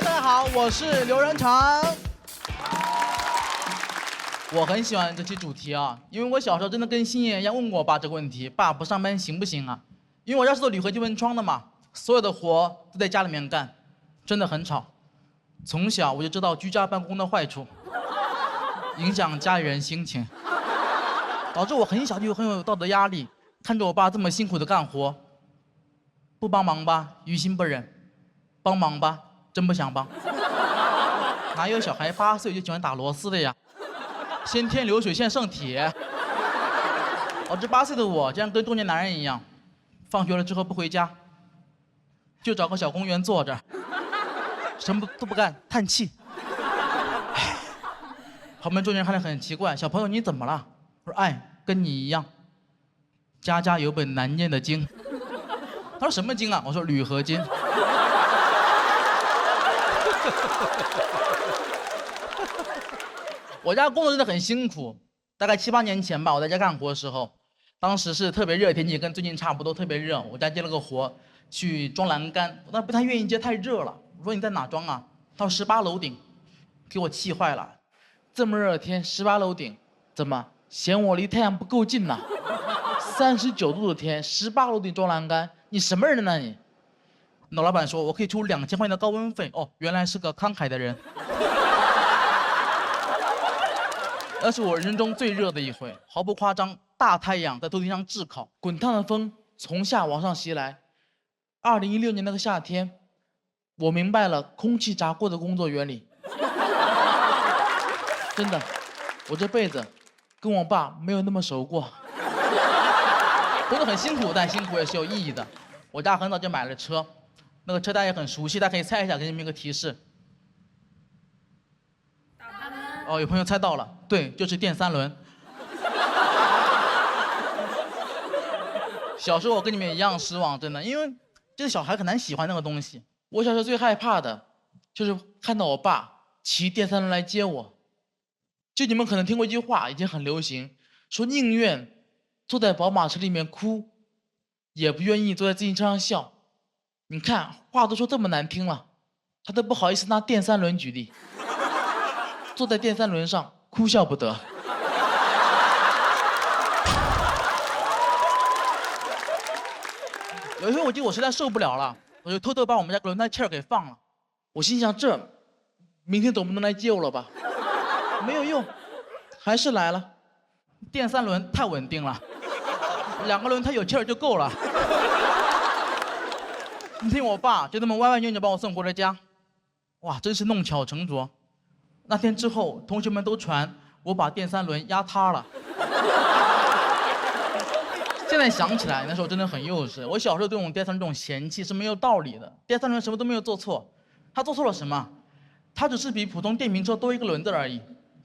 大家好，我是刘仁成。我很喜欢这期主题啊，因为我小时候真的跟星爷一样问过我爸这个问题：爸，不上班行不行啊？因为我家是做铝合金文窗的嘛，所有的活都在家里面干，真的很吵。从小我就知道居家办公的坏处，影响家里人心情，导致我很小就很有道德压力，看着我爸这么辛苦的干活，不帮忙吧，于心不忍；帮忙吧，真不想帮。哪有小孩8岁就喜欢打螺丝的呀？先天流水线剩铁。导致8岁的我竟然跟中年男人一样，放学了之后不回家，就找个小公园坐着，什么都不干，叹气。旁边中年人看着很奇怪，小朋友你怎么了？我说哎，跟你一样，家家有本难念的经。他说什么经啊？我说铝合金。我家工作真的很辛苦，大概7、8年前吧，我在家干活的时候，当时是特别热的天气，跟最近差不多，特别热。我家接了个活，去装栏杆，但不太愿意接，太热了。我说你在哪装啊？他说18楼顶，给我气坏了。这么热的天，18楼顶，怎么嫌我离太阳不够近呐？39度的天，18楼顶装栏杆，你什么人呢你？那老板说我可以出2000块钱的高温费。哦，原来是个慷慨的人。那是我人生中最热的一回，毫不夸张，大太阳在头顶上炙烤，滚烫的风从下往上袭来。2016年那个夏天，我明白了空气炸锅的工作原理。真的，我这辈子跟我爸没有那么熟过。工作很辛苦，但辛苦也是有意义的。我家很早就买了车，那个车大家也很熟悉，大家可以猜一下，给你们一个提示。哦，有朋友猜到了，对，就是电3轮。小时候我跟你们一样失望，真的，因为这个小孩很难喜欢那个东西。我小时候最害怕的，就是看到我爸骑电3轮来接我。就你们可能听过一句话，已经很流行，说宁愿坐在宝马车里面哭，也不愿意坐在自行车上笑。你看，话都说这么难听了，他都不好意思拿电3轮举例。坐在电3轮上，哭笑不得。有一回我记得我实在受不了了，我就偷偷把我们家轮胎气儿给放了。我心想明天总不能来接我了吧？没有用，还是来了。电3轮太稳定了，2个轮胎有气儿就够了。你听我爸就这么歪歪扭扭把我送回了家，哇，真是弄巧成拙。那天之后，同学们都传我把电3轮压塌了。现在想起来，那时候真的很幼稚。我小时候对我们电3轮这种嫌弃是没有道理的。电3轮什么都没有做错，他做错了什么？他只是比普通电瓶车多一个轮子而已。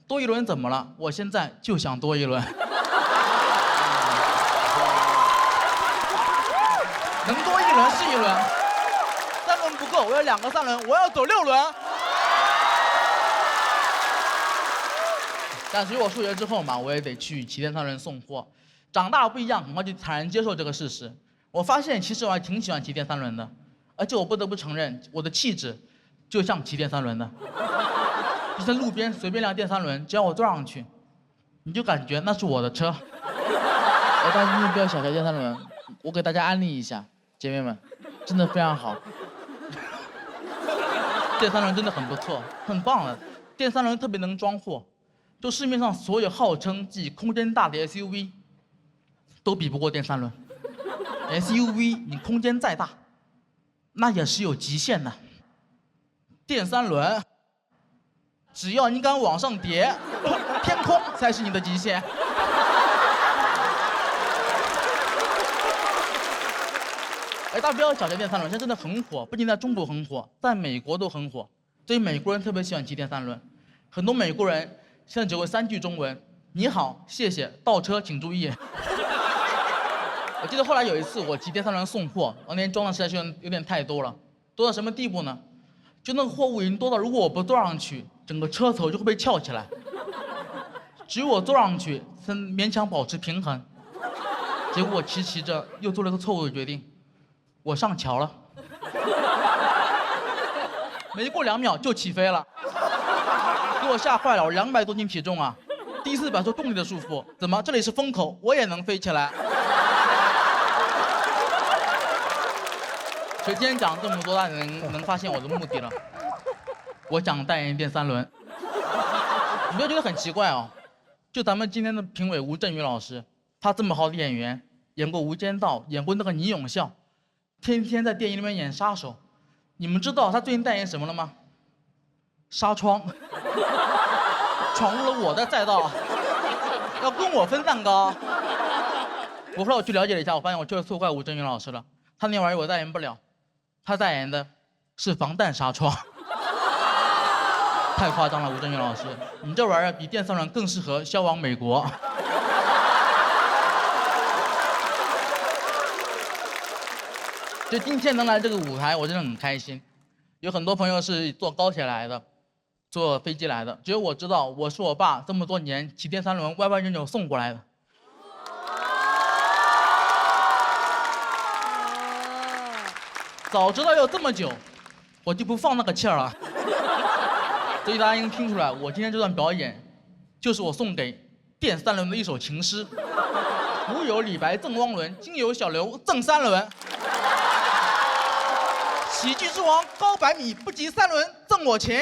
多一轮怎么了？我现在就想多一轮。能多一轮是一轮，3轮不够，我要2个3轮，我要走6轮。但随我数学之后嘛，我也得去骑电3轮送货。长大不一样，很快就坦然接受这个事实。我发现其实我还挺喜欢骑电3轮的，而且我不得不承认，我的气质就像骑电3轮的。就在路边随便辆电3轮，只要我坐上去，你就感觉那是我的车。大家一定不要小瞧电3轮，我给大家安利一下，姐妹们，真的非常好。电3轮真的很不错，很棒的。电3轮特别能装货。就市面上所有号称自己空间大的 SUV， 都比不过电3轮。SUV 你空间再大，那也是有极限的。电3轮，只要你敢往上叠，天空才是你的极限。哎，大家不要小瞧电3轮，现在真的很火，不仅在中国很火，在美国都很火。所以美国人特别喜欢骑电3轮，很多美国人现在只会3句中文：你好，谢谢，倒车请注意。我记得后来有一次我骑电3轮送货，那天装的实在是有点太多了，多到什么地步呢？就那个货物已经多到，如果我不坐上去，整个车头就会被翘起来。只有我坐上去才勉强保持平衡。结果我骑着又做了个错误的决定，我上桥了。没过2秒就起飞了，给我吓坏了。我200多斤体重啊，第一次摆脱重力的束缚。怎么？这里是风口，我也能飞起来？所以今天讲这么多，大家能发现我的目的了。我想代言电三轮，你不要觉得很奇怪哦。就咱们今天的评委吴镇宇老师，他这么好的演员，演过《无间道》，演过那个倪永孝，天天在电影里面演杀手。你们知道他最近代言什么了吗？纱窗，闯入了我的赛道，要跟我分蛋糕。我后来我去了解了一下，我发现我确实错怪吴镇宇老师了。他那玩意儿我代言不了，他代言的是防弹纱窗。太夸张了，吴镇宇老师，你这玩意儿比电三轮更适合销往美国。就今天能来这个舞台，我真的很开心。有很多朋友是坐高铁来的，坐飞机来的，只有我知道，我是我爸这么多年骑电三轮歪歪扭扭送过来的。早知道要这么久，我就不放那个气儿了。所以大家应该听出来，我今天这段表演，就是我送给电三轮的一首情诗。古有李白赠汪伦，今有小刘赠三轮。喜剧之王高100米，不及三轮赠我情。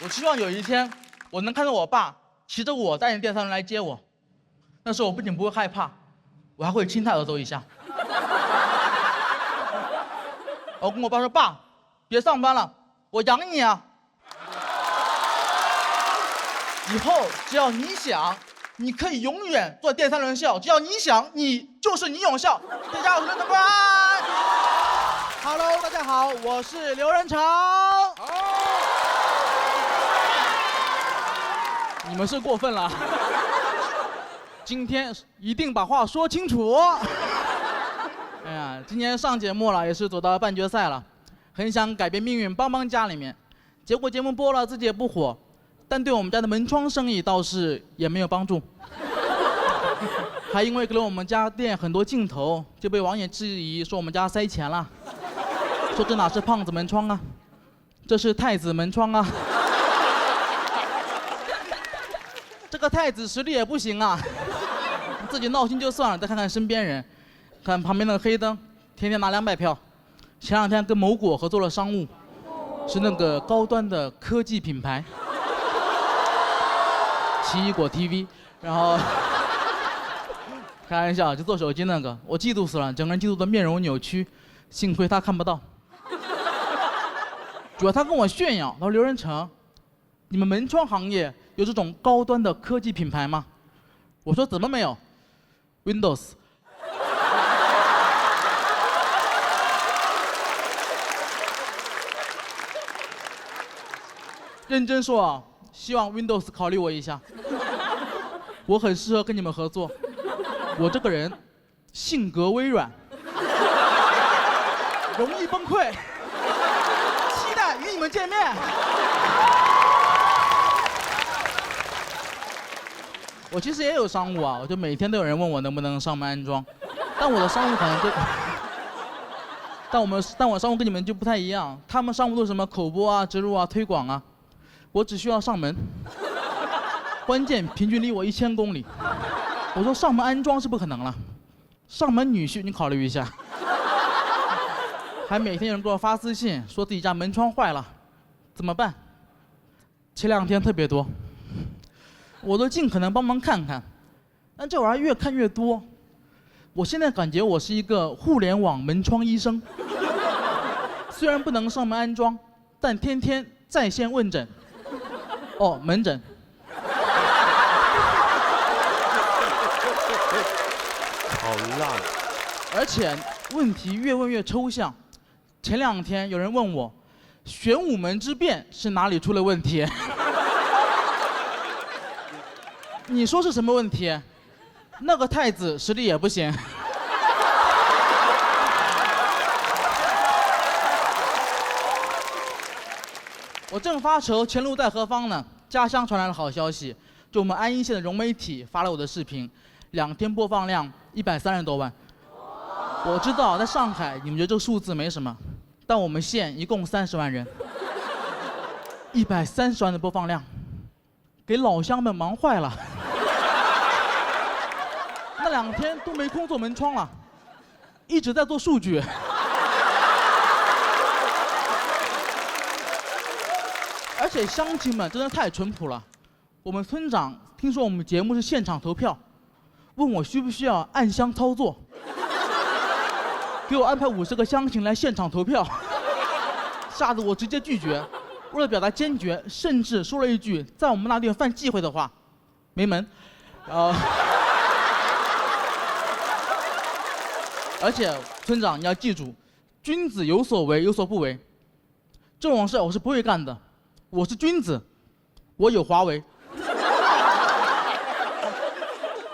我希望有一天，我能看到我爸骑着我带着电三轮来接我，那时候我不仅不会害怕，我还会亲他额头一下。我跟我爸说：“爸，别上班了，我养你啊！以后只要你想，你可以永远做电三轮秀，只要你想，你就是倪永孝。”大家好，我是刘德官。Hello， 大家好，我是刘仁成。你们是过分了，今天一定把话说清楚。哎呀，今年上节目了，也是走到半决赛了，很想改变命运，帮帮家里面，结果节目播了，自己也不火，但对我们家的门窗生意倒是也没有帮助。还因为给了我们家店很多镜头，就被网友质疑说我们家塞钱了，说这哪是胖子门窗啊，这是太子门窗啊。这个太子实力也不行啊，自己闹心就算了，再看看身边人，看旁边那个黑灯，天天拿200票，前2天跟某果合作了商务，是那个高端的科技品牌，奇异果 TV， 然后开玩笑就做手机那个，我嫉妒死了，整个人嫉妒的面容扭曲，幸亏他看不到。主要他跟我炫耀，他说刘仁成，你们门窗行业有这种高端的科技品牌吗？我说怎么没有 ？Windows。认真说啊，希望 Windows 考虑我一下，我很适合跟你们合作。我这个人性格微软，容易崩溃，期待与你们见面。我其实也有商务啊，我就每天都有人问我能不能上门安装，但我的商务可能就，但我商务跟你们就不太一样，他们商务都是什么口播啊、植入啊、推广啊，我只需要上门，关键平均离我1000公里。我说上门安装是不可能了，上门女婿你考虑一下。还每天有人给我发私信说自己家门窗坏了，怎么办？前2天特别多。我都尽可能帮忙看看，但这玩意儿越看越多。我现在感觉我是一个互联网门窗医生，虽然不能上门安装，但天天在线问诊。哦，门诊。好烂。而且问题越问越抽象。前2天有人问我，玄武门之变是哪里出了问题？你说是什么问题？那个太子实力也不行。我正发愁前路在何方呢，家乡传来了好消息，就我们安阴县的融媒体发了我的视频，2天播放量130多万。我知道在上海你们觉得这个数字没什么，但我们县一共30万人，130万的播放量，给老乡们忙坏了。那2天都没空做门窗了，一直在做数据。而且乡亲们真的太淳朴了。我们村长听说我们节目是现场投票，问我需不需要暗箱操作，给我安排50个乡亲来现场投票，吓得我直接拒绝。为了表达坚决，甚至说了一句在我们那地方犯忌讳的话，没门。而且村长你要记住，君子有所为有所不为，这种事我是不会干的。我是君子，我有华为。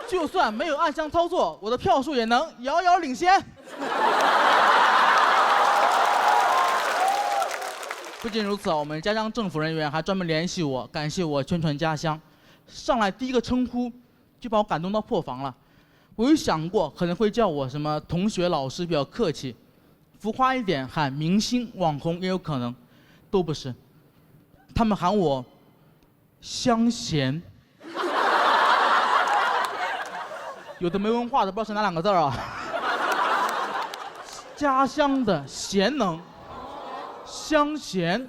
就算没有暗箱操作，我的票数也能遥遥领先。不仅如此，我们家乡政府人员还专门联系我，感谢我宣传家乡。上来第一个称呼，就把我感动到破防了。我有想过可能会叫我什么同学、老师，比较客气；浮夸一点喊明星、网红也有可能，都不是。他们喊我乡贤。有的没文化的不知道是哪2个字啊？家乡的贤能，乡贤。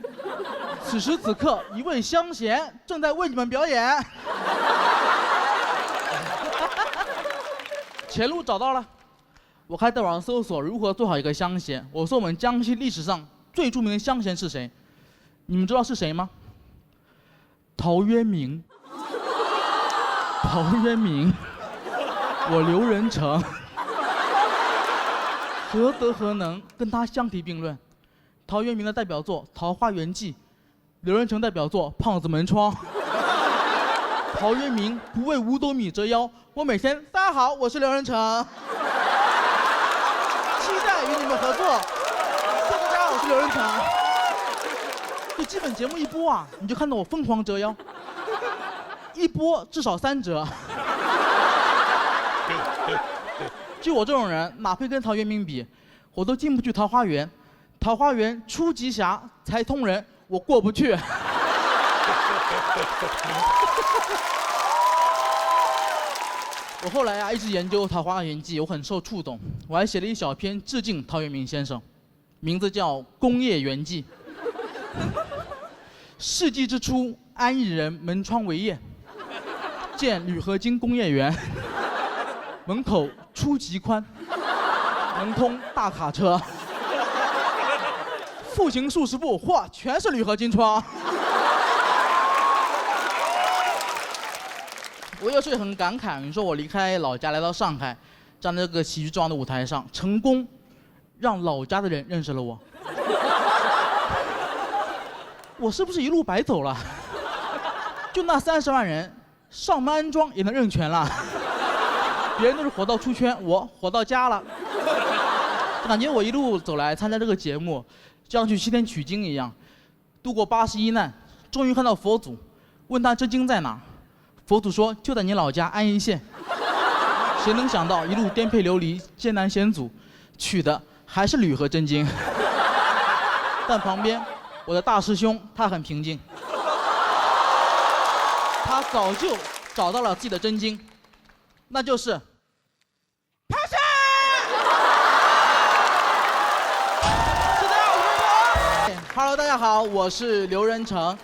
此时此刻，一位乡贤正在为你们表演。前路找到了，我还在网上搜索如何做好一个乡贤。我说我们江西历史上最著名的乡贤是谁？你们知道是谁吗？陶渊明。陶渊明。我刘仁成，何德何能跟他相提并论？陶渊明的代表作《桃花源记》，刘仁成代表作《胖子门窗》。陶渊明不为五斗米折腰，我每天大家好，我是刘仁成，期待与你们合作。大家好，我是刘仁成。这基本节目一播啊，你就看到我疯狂折腰，一播至少3折。就我这种人，哪配跟陶渊明比？我都进不去桃花源，桃花源初极狭，才通人，我过不去。我后来啊，一直研究《桃花源记》，我很受触动，我还写了一小篇致敬陶渊明先生，名字叫《工业园记》。世纪之初，安邑人门窗为业，建铝合金工业园。门口初极宽，能通大卡车，复行数十步，嚯，全是铝合金窗。我有时候也很感慨，你说我离开老家来到上海，站在这个喜剧之王的舞台上，成功让老家的人认识了我，我是不是一路白走了？就那30万人，上门安装也能认全了。别人都是火到出圈，我火到家了。感觉我一路走来参加这个节目，就像去西天取经一样，度过81难，终于看到佛祖，问他真经在哪？佛祖说就在你老家安邑县。谁能想到一路颠沛流离，艰难险阻，取的还是铝和真经。但旁边我的大师兄他很平静，他早就找到了自己的真经，那就是爬山。是的，我是刘仁成。Hello， 大家好，我是刘仁成。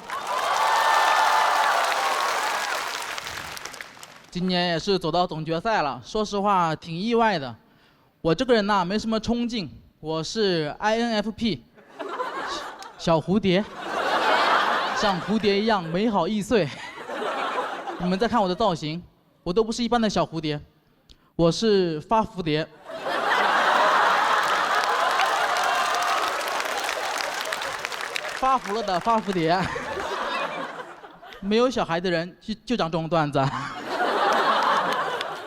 今年也是走到总决赛了，说实话挺意外的。我这个人呐，没什么冲劲，我是 INFP， 小蝴蝶，像蝴蝶一样美好易碎。你们再看我的造型，我都不是一般的小蝴蝶，我是发蝴蝶。发福了的发蝴蝶。没有小孩的人就讲这种段子。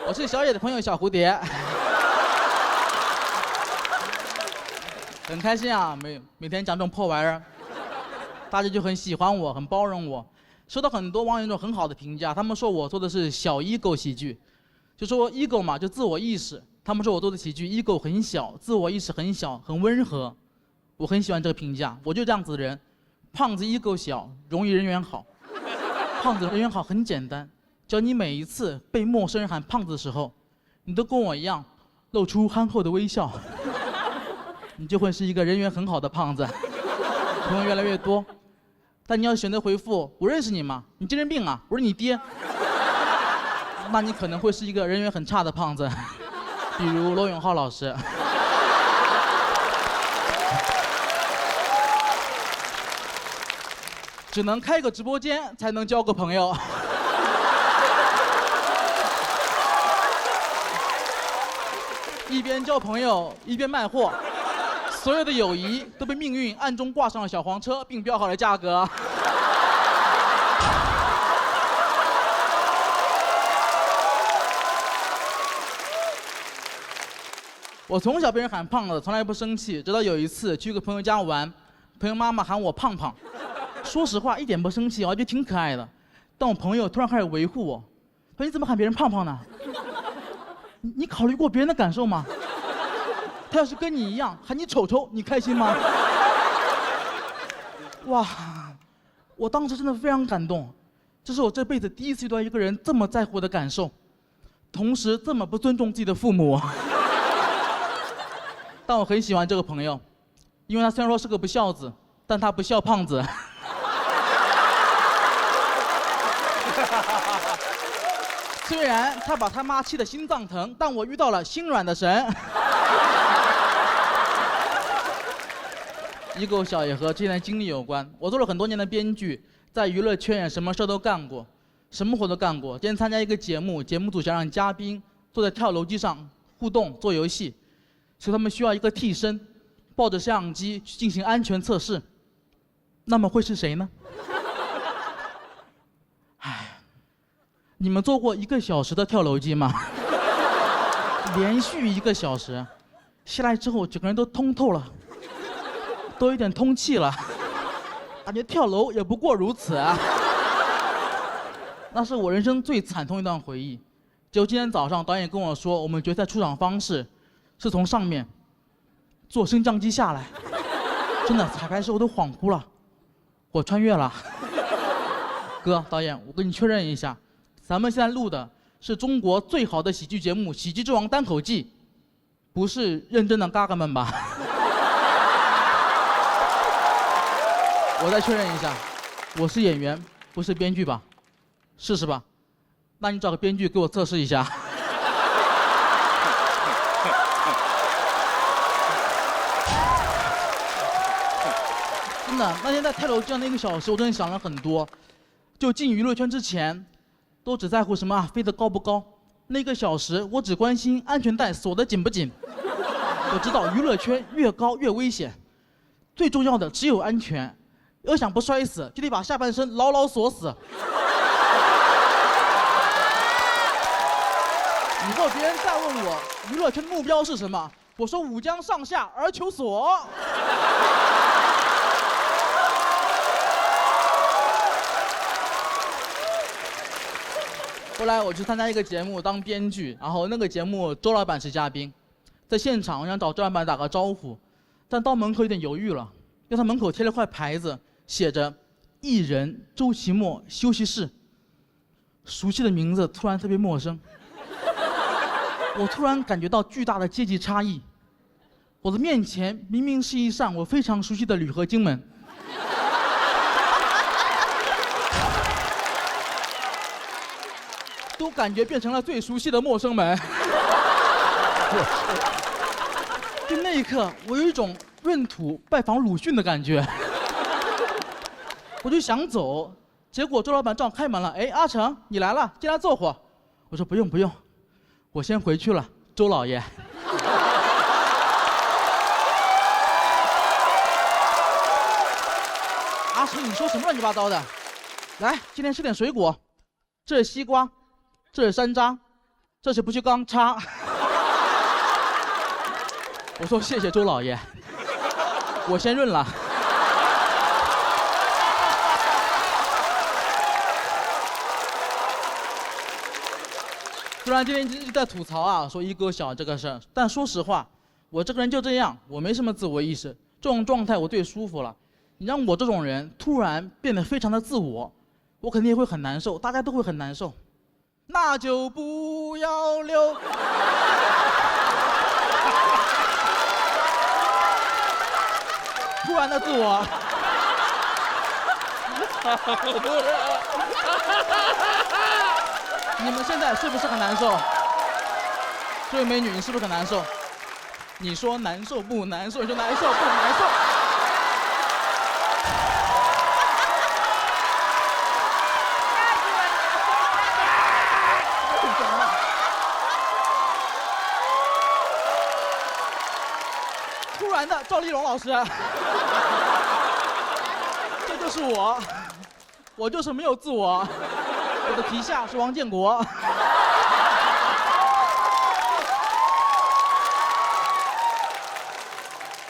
我是小野的朋友小蝴蝶。很开心啊，每天讲这种破玩意儿，大家就很喜欢我，很包容我。收到很多网友那种很好的评价，他们说我做的是小 ego 喜剧，就说 ego 嘛，就自我意识，他们说我做的喜剧 ego 很小，自我意识很小，很温和。我很喜欢这个评价，我就这样子的人。胖子 ego 小，容易人缘好。胖子人缘好很简单，只要你每一次被陌生人喊胖子的时候，你都跟我一样露出憨厚的微笑，你就会是一个人缘很好的胖子，朋友越来越多。但你要选择回复我认识你吗？你精神病啊？我是你爹。那你可能会是一个人缘很差的胖子，比如罗永浩老师。只能开个直播间才能交个朋友。一边交朋友一边卖货，所有的友谊都被命运暗中挂上了小黄车，并标好了价格。我从小被人喊胖子，从来不生气，直到有一次去个朋友家玩，朋友妈妈喊我胖胖。说实话，一点不生气，我觉得挺可爱的。但我朋友突然开始维护我，说你怎么喊别人胖胖呢？你考虑过别人的感受吗？他要是跟你一样喊你丑丑，你开心吗？哇，我当时真的非常感动，这是我这辈子第一次遇到一个人这么在乎我的感受，同时这么不尊重自己的父母。但我很喜欢这个朋友，因为他虽然说是个不孝子，但他不孝胖子。虽然他把他妈气得心脏疼，但我遇到了心软的神。ego 小也和之前的经历有关。我做了很多年的编剧，在娱乐圈也什么事都干过，什么活都干过。今天参加一个节目，节目组想让嘉宾坐在跳楼机上互动做游戏，所以他们需要一个替身，抱着摄像机去进行安全测试。那么会是谁呢？你们坐过1个小时的跳楼机吗？连续1个小时，下来之后整个人都通透了，都有点通气了，感觉跳楼也不过如此啊。那是我人生最惨痛一段回忆。结果今天早上导演跟我说，我们决赛出场方式是从上面坐升降机下来，真的彩排时候都恍惚了，我穿越了。哥，导演，我跟你确认一下。咱们现在录的是中国最好的喜剧节目《喜剧之王单口季》，不是认真的嘎嘎们吧？我再确认一下，我是演员，不是编剧吧？试试吧。那你找个编剧给我测试一下。真的，那天在跳楼机上那1个小时，我真的想了很多。就进娱乐圈之前，都只在乎什么飞得高不高，那1个小时我只关心安全带锁得紧不紧。我知道娱乐圈越高越危险，最重要的只有安全。要想不摔死，就得把下半身牢牢锁死。以后别人再问我娱乐圈的目标是什么，我说5江上下而求索。后来我去参加一个节目当编剧，然后那个节目周老板是嘉宾，在现场我想找周老板打个招呼，但到门口有点犹豫了，因为他门口贴了块牌子，写着“艺人周奇墨休息室”，熟悉的名字突然特别陌生，我突然感觉到巨大的阶级差异。我的面前明明是一扇我非常熟悉的铝合金门。都感觉变成了最熟悉的陌生门。就那一刻，我有一种闰土拜访鲁迅的感觉。我就想走，结果周老板正好开门了，哎，阿成，你来了，进来坐会儿。我说不用不用，我先回去了，周老爷。阿成，你说什么乱七八糟的？来，今天吃点水果，这是西瓜。这是山楂，这是不锈钢叉。我说谢谢周老爷，我先认了。虽然今天一直在吐槽啊，说一哥小这个事儿，但说实话，我这个人就这样，我没什么自我意识，这种状态我最舒服了。你让我这种人突然变得非常的自我，我肯定会很难受，大家都会很难受。那就不要留。突然的自我。你们现在是不是很难受？这位美女，你是不是很难受？你说难受不难受？你说难受不难受？突然的赵丽蓉老师，这就是我就是没有自我。我的皮下是王建国。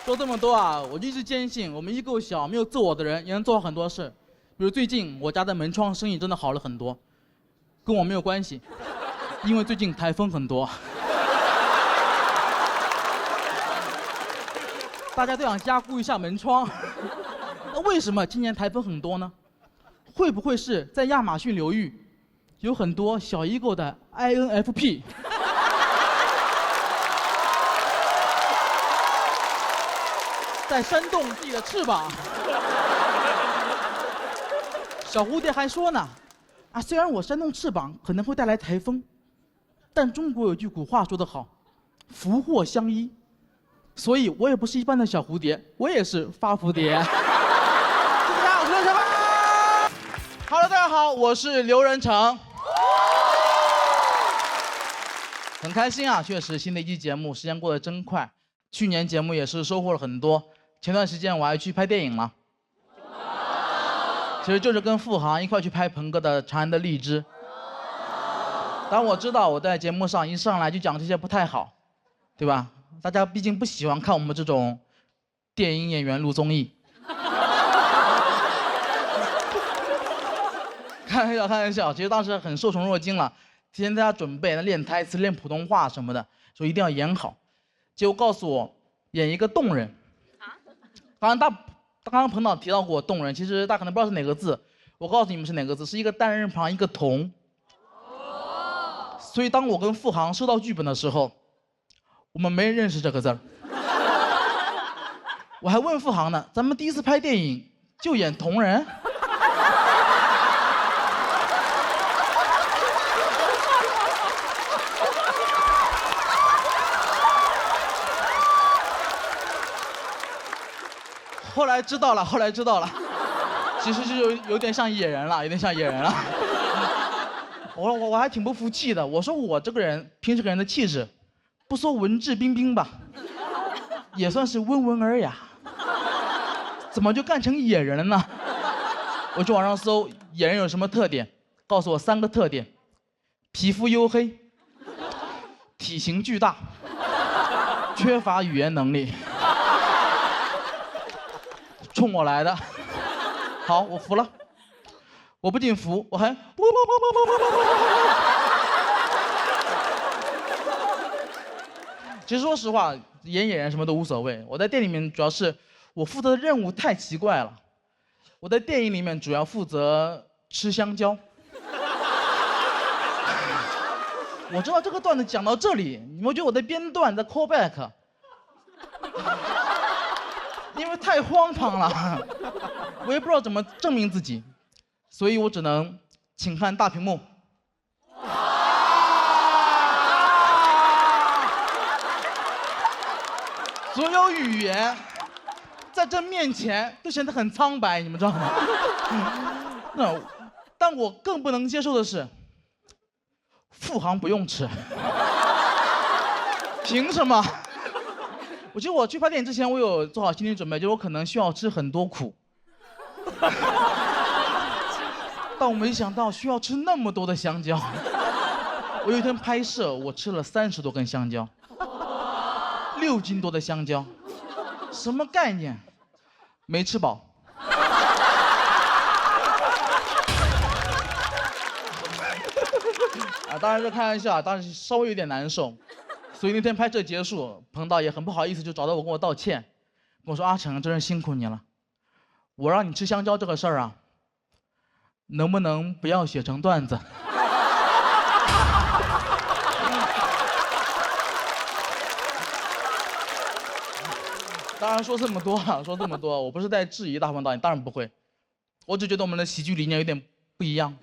说这么多啊，我就一直坚信，我们一够小、没有自我的人也能做好很多事。比如最近我家的门窗生意真的好了很多，跟我没有关系，因为最近台风很多。大家都想加固一下门窗，那为什么今年台风很多呢？会不会是在亚马逊流域有很多小一购的 INFP？ 在扇动自己的翅膀。小蝴蝶还说呢，啊，虽然我扇动翅膀可能会带来台风，但中国有句古话说得好，福祸相依。所以我也不是一般的小蝴蝶，我也是发蝴蝶。谢谢大家，我是刘成。Hello， 大家好，我是刘仁成。很开心啊，确实新的一期节目，时间过得真快。去年节目也是收获了很多。前段时间我还去拍电影了，其实就是跟付航一块去拍鹏哥的《长安的荔枝》。但我知道我在节目上一上来就讲这些不太好，对吧？大家毕竟不喜欢看我们这种电影演员录综艺。开玩笑，开玩笑。其实当时很受宠若惊了，提前在家准备练台词、练普通话什么的，说一定要演好。结果告诉我演一个动人。刚刚彭导提到过动人，其实大家可能不知道是哪个字，我告诉你们是哪个字，是一个单人旁一个同。所以当我跟付航收到剧本的时候，我们没人认识这个字儿。我还问付航呢，咱们第一次拍电影就演同人？后来知道了，其实就有点像野人了，我还挺不服气的，我说我这个人平时给人的气质，不说文质彬彬吧，也算是温文尔雅，怎么就干成野人了呢？我去网上搜野人有什么特点，告诉我3个特点：皮肤黝黑，体型巨大，缺乏语言能力。冲我来的，好，我服了。我不仅服，我还其实说实话，演野人什么都无所谓。我在店里面主要是我负责的任务太奇怪了。我在电影里面主要负责吃香蕉。我知道这个段子讲到这里，你们觉得我在编段，在 call back。因为太荒唐了，我也不知道怎么证明自己，所以我只能请看大屏幕。所有语言在这面前都显得很苍白，你们知道吗？但我更不能接受的是，付航不用吃，凭什么？我觉得我去拍电影之前，我有做好心理准备，就是我可能需要吃很多苦，但我没想到需要吃那么多的香蕉。我有一天拍摄，我吃了30多根香蕉，6斤多的香蕉，什么概念？没吃饱。当然是开玩笑，当时稍微有点难受。所以那天拍摄结束，彭导也很不好意思，就找到我跟我道歉，跟我说：“阿成，真是辛苦你了。我让你吃香蕉这个事儿啊，能不能不要写成段子？”当然说这么多啊，说这么多，我不是在质疑大鹏导演，当然不会，我只觉得我们的喜剧理念有点不一样。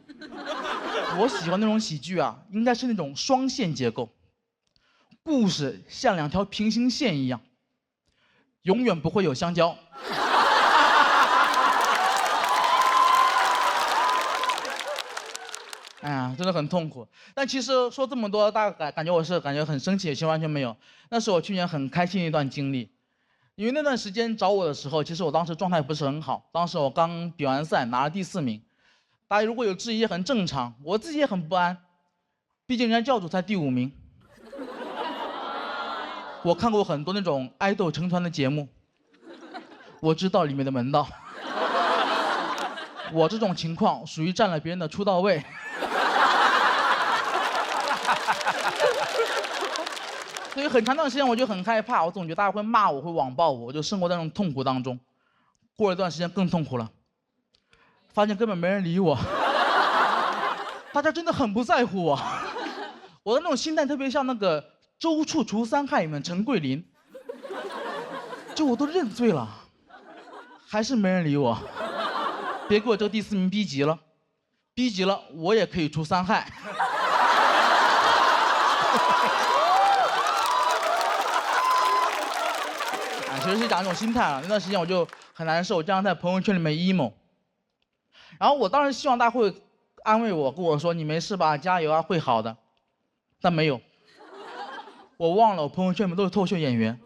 我喜欢那种喜剧啊，应该是那种双线结构，故事像两条平行线一样，永远不会有香蕉。哎呀，真的很痛苦。但其实说这么多，大家感觉我是感觉很生气，其实完全没有。那是我去年很开心的一段经历。因为那段时间找我的时候，其实我当时状态不是很好。当时我刚比完赛，拿了第4名。大家如果有质疑也很正常，我自己也很不安。毕竟人家教主才第5名。我看过很多那种爱豆成团的节目，我知道里面的门道。我这种情况属于占了别人的出道位。所以很长段时间我就很害怕，我总觉得大家会骂我，会网暴我，我就生活在那种痛苦当中。过了一段时间更痛苦了，发现根本没人理我，大家真的很不在乎我。我的那种心态特别像那个周处除三害里面陈桂林，就我都认罪了，还是没人理我。别给我这个第4名逼急了，逼急了我也可以除3害。其实是讲一种心态了。那段时间我就很难受，经常在朋友圈里面 emo。然后我当时希望大家会安慰我，跟我说：“你没事吧，加油啊，会好的。”但没有，我忘了我朋友圈里面都是脱口秀演员。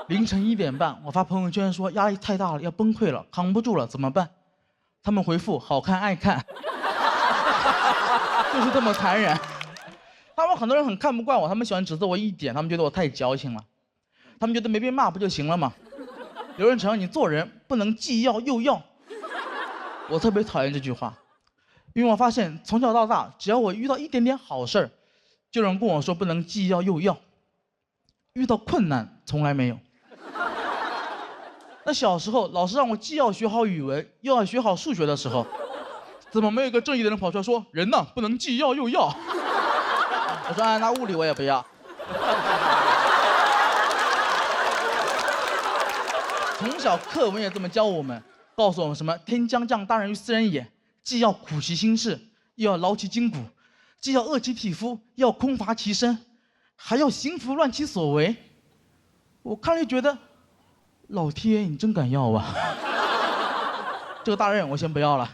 凌晨1点半，我发朋友圈说压力太大了，要崩溃了，扛不住了，怎么办？他们回复：好看爱看。就是这么残忍。他们很多人很看不惯我，他们喜欢指责我一点，他们觉得我太矫情了。他们觉得没被骂不就行了吗？刘润成，你做人不能既要又要。我特别讨厌这句话，因为我发现从小到大，只要我遇到一点点好事儿，就有人跟我说不能既要又要。遇到困难从来没有。那小时候老师让我既要学好语文，又要学好数学的时候，怎么没有一个正义的人跑出来说人呢不能既要又要？我说那物理我也不要。从小课文也这么教我们，告诉我们什么天将降大任于斯人也，既要苦其心志，又要劳其筋骨，既要饿其体肤，又要空乏其身，还要行拂乱其所为。我看了就觉得，老天你真敢要啊！这个大任我先不要了，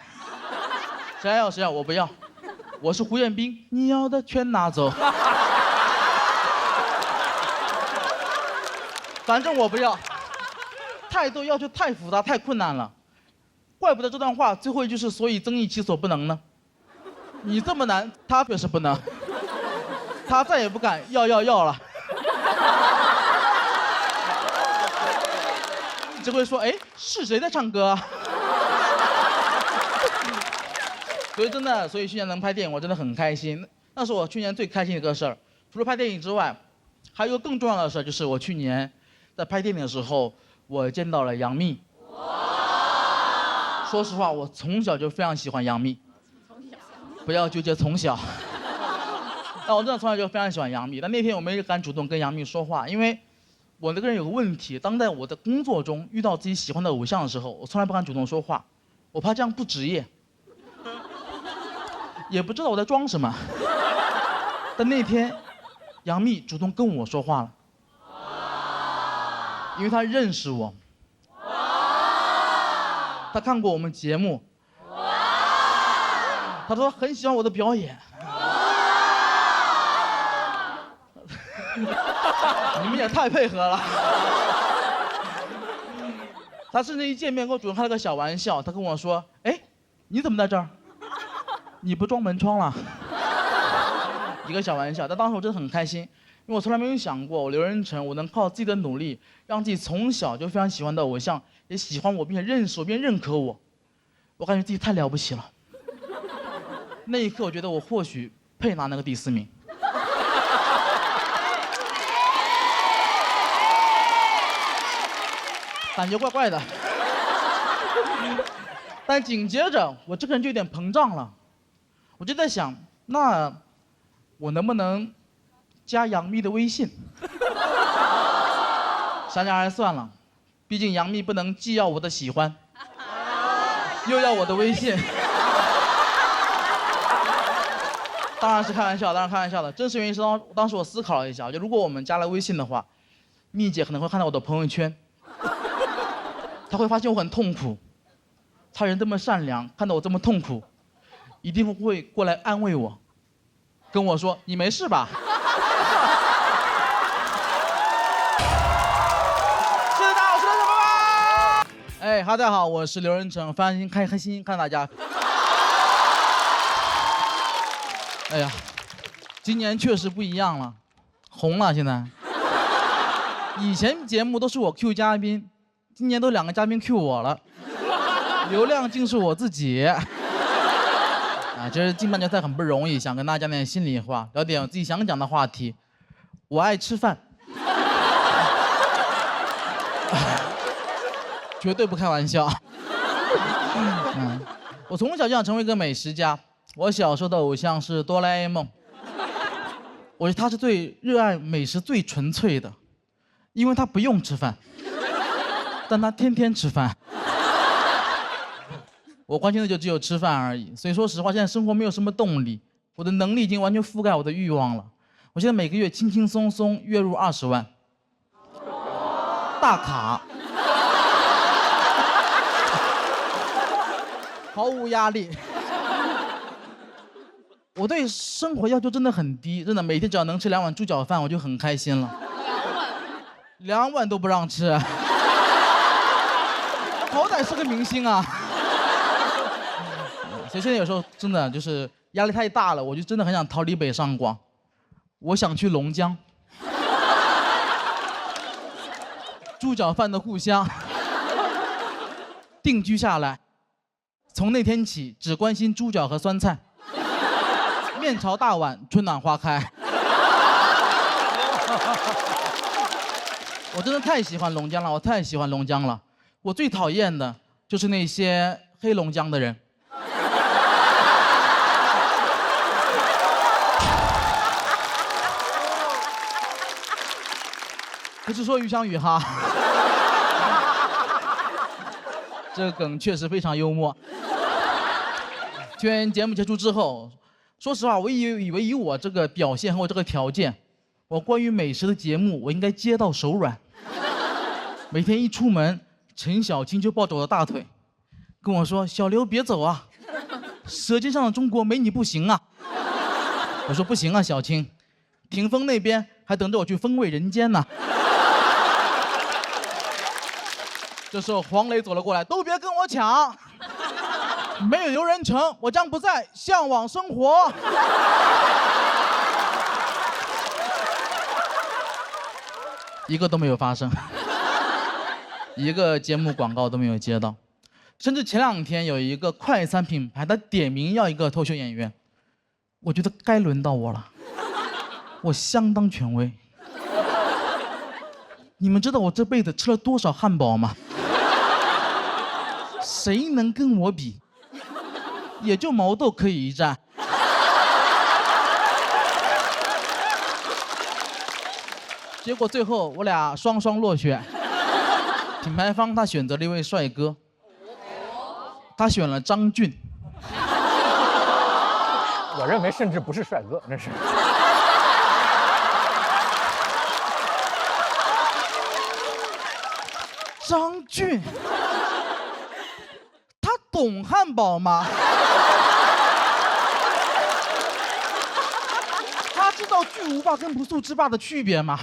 谁还要谁要，我不要。我是胡彦斌，你要的全拿走。反正我不要。态度要求太复杂太困难了，怪不得这段话最后一句是所以增益其所不能呢。你这么难，他却是不能，他再也不敢要了。只会说哎是谁在唱歌啊？所以真的，所以去年能拍电影我真的很开心，那是我去年最开心的一个事儿。除了拍电影之外，还有一个更重要的事儿，就是我去年在拍电影的时候。我见到了杨幂。说实话，我从小就非常喜欢杨幂。不要纠结从小。但我真的从小就非常喜欢杨幂。但那天我没敢主动跟杨幂说话，因为我这个人有个问题，当在我的工作中遇到自己喜欢的偶像的时候，我从来不敢主动说话，我怕这样不职业。也不知道我在装什么。但那天，杨幂主动跟我说话了。因为他认识我，他看过我们节目，他说很喜欢我的表演。你们也太配合了。他甚至一见面跟我主动开了个小玩笑，他跟我说：“哎，你怎么在这儿？你不装门窗了？”一个小玩笑，但当时我真的很开心。因为我从来没有想过，我刘仁成，我能靠自己的努力，让自己从小就非常喜欢的偶像也喜欢我，并且认识我，并认可我，我感觉自己太了不起了。那一刻我觉得我或许配拿那个第4名。感觉怪怪的。但紧接着我这个人就有点膨胀了，我就在想，那我能不能加杨幂的微信？想想还是算了，毕竟杨幂不能既要我的喜欢，又要我的微信。当然是开玩笑，当然开玩笑的。真实原因是当时我思考了一下，就如果我们加了微信的话，幂姐可能会看到我的朋友圈，她会发现我很痛苦。她人这么善良，看到我这么痛苦，一定会过来安慰我，跟我说：“你没事吧？”谢谢大家，我是刘晨，拜拜。哎，大家好，我是刘仁成，非常开心看大家。哎呀，今年确实不一样了，红了现在。以前节目都是我 Q 嘉宾，今年都2个嘉宾 Q 我了，流量尽是我自己。啊，这是进半决赛很不容易，想跟大家讲点心里话，聊点我自己想讲的话题。我爱吃饭，绝对不开玩笑。我从小就想成为一个美食家。我小时候的偶像是哆啦 A 梦，我觉得他是最热爱美食、最纯粹的，因为他不用吃饭，但他天天吃饭。我关心的就只有吃饭而已，所以说实话，现在生活没有什么动力，我的能力已经完全覆盖我的欲望了。我现在每个月轻轻松松月入20万，大卡，毫无压力。我对生活要求真的很低，真的每天只要能吃2碗猪脚饭，我就很开心了。2碗都不让吃，好歹是个明星啊！所以现在有时候真的就是压力太大了，我就真的很想逃离北上广，我想去龙江，猪脚饭的故乡，定居下来。从那天起，只关心猪脚和酸菜。面朝大碗，春暖花开。我真的太喜欢龙江了，我太喜欢龙江了。我最讨厌的就是那些黑龙江的人。不是说于香雨哈，这个梗确实非常幽默。全节目结束之后。说实话，我以为以我这个表现和我这个条件，我关于美食的节目我应该接到手软。每天一出门，陈小青就抱着我的大腿，跟我说：“小刘别走啊，舌尖上的中国没你不行啊。”我说：“不行啊，小青，霆锋那边还等着我去风味人间呢。”这时候黄磊走了过来，都别跟我抢。没有刘仁成，我将不再向往生活。一个都没有发生，一个节目广告都没有接到，甚至前2天有一个快餐品牌，他点名要一个脱口秀演员，我觉得该轮到我了，我相当权威。你们知道我这辈子吃了多少汉堡吗？谁能跟我比？也就毛豆可以一战。结果最后我俩双双落选。品牌方他选择了一位帅哥，他选了张俊。我认为甚至不是帅哥，那是。张俊，他懂汉堡吗？他知道巨无霸跟不速之霸的区别吗？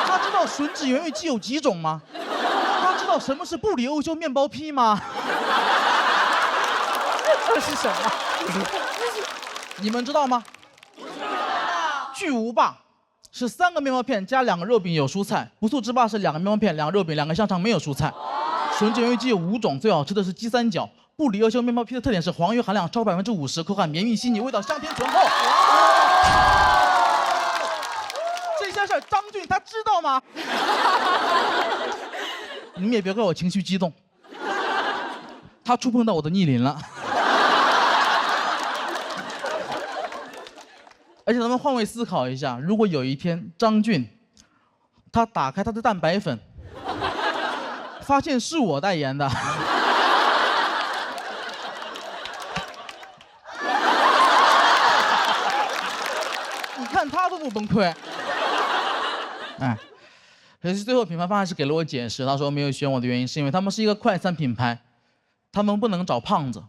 他知道吮指原味鸡有几种吗？他知道什么是布里欧修面包坯吗？这是什么？你们知道吗？巨无霸是3个面包片加2个肉饼有蔬菜，不速之霸是2个面包片2个肉饼2个香肠没有蔬菜。吮指原味鸡有5种，最好吃的是鸡三角，布里优秀面包坯的特点是黄油含量超50%，口感绵密细腻，味道香甜醇厚。这些事儿张俊他知道吗？你们也别怪我情绪激动，他触碰到我的逆鳞了。而且咱们换位思考一下，如果有一天张俊他打开他的蛋白粉，发现是我代言的。你看他多么崩溃。哎，可是最后品牌方还是给了我解释，他说没有选我的原因是因为他们是一个快餐品牌，他们不能找胖子。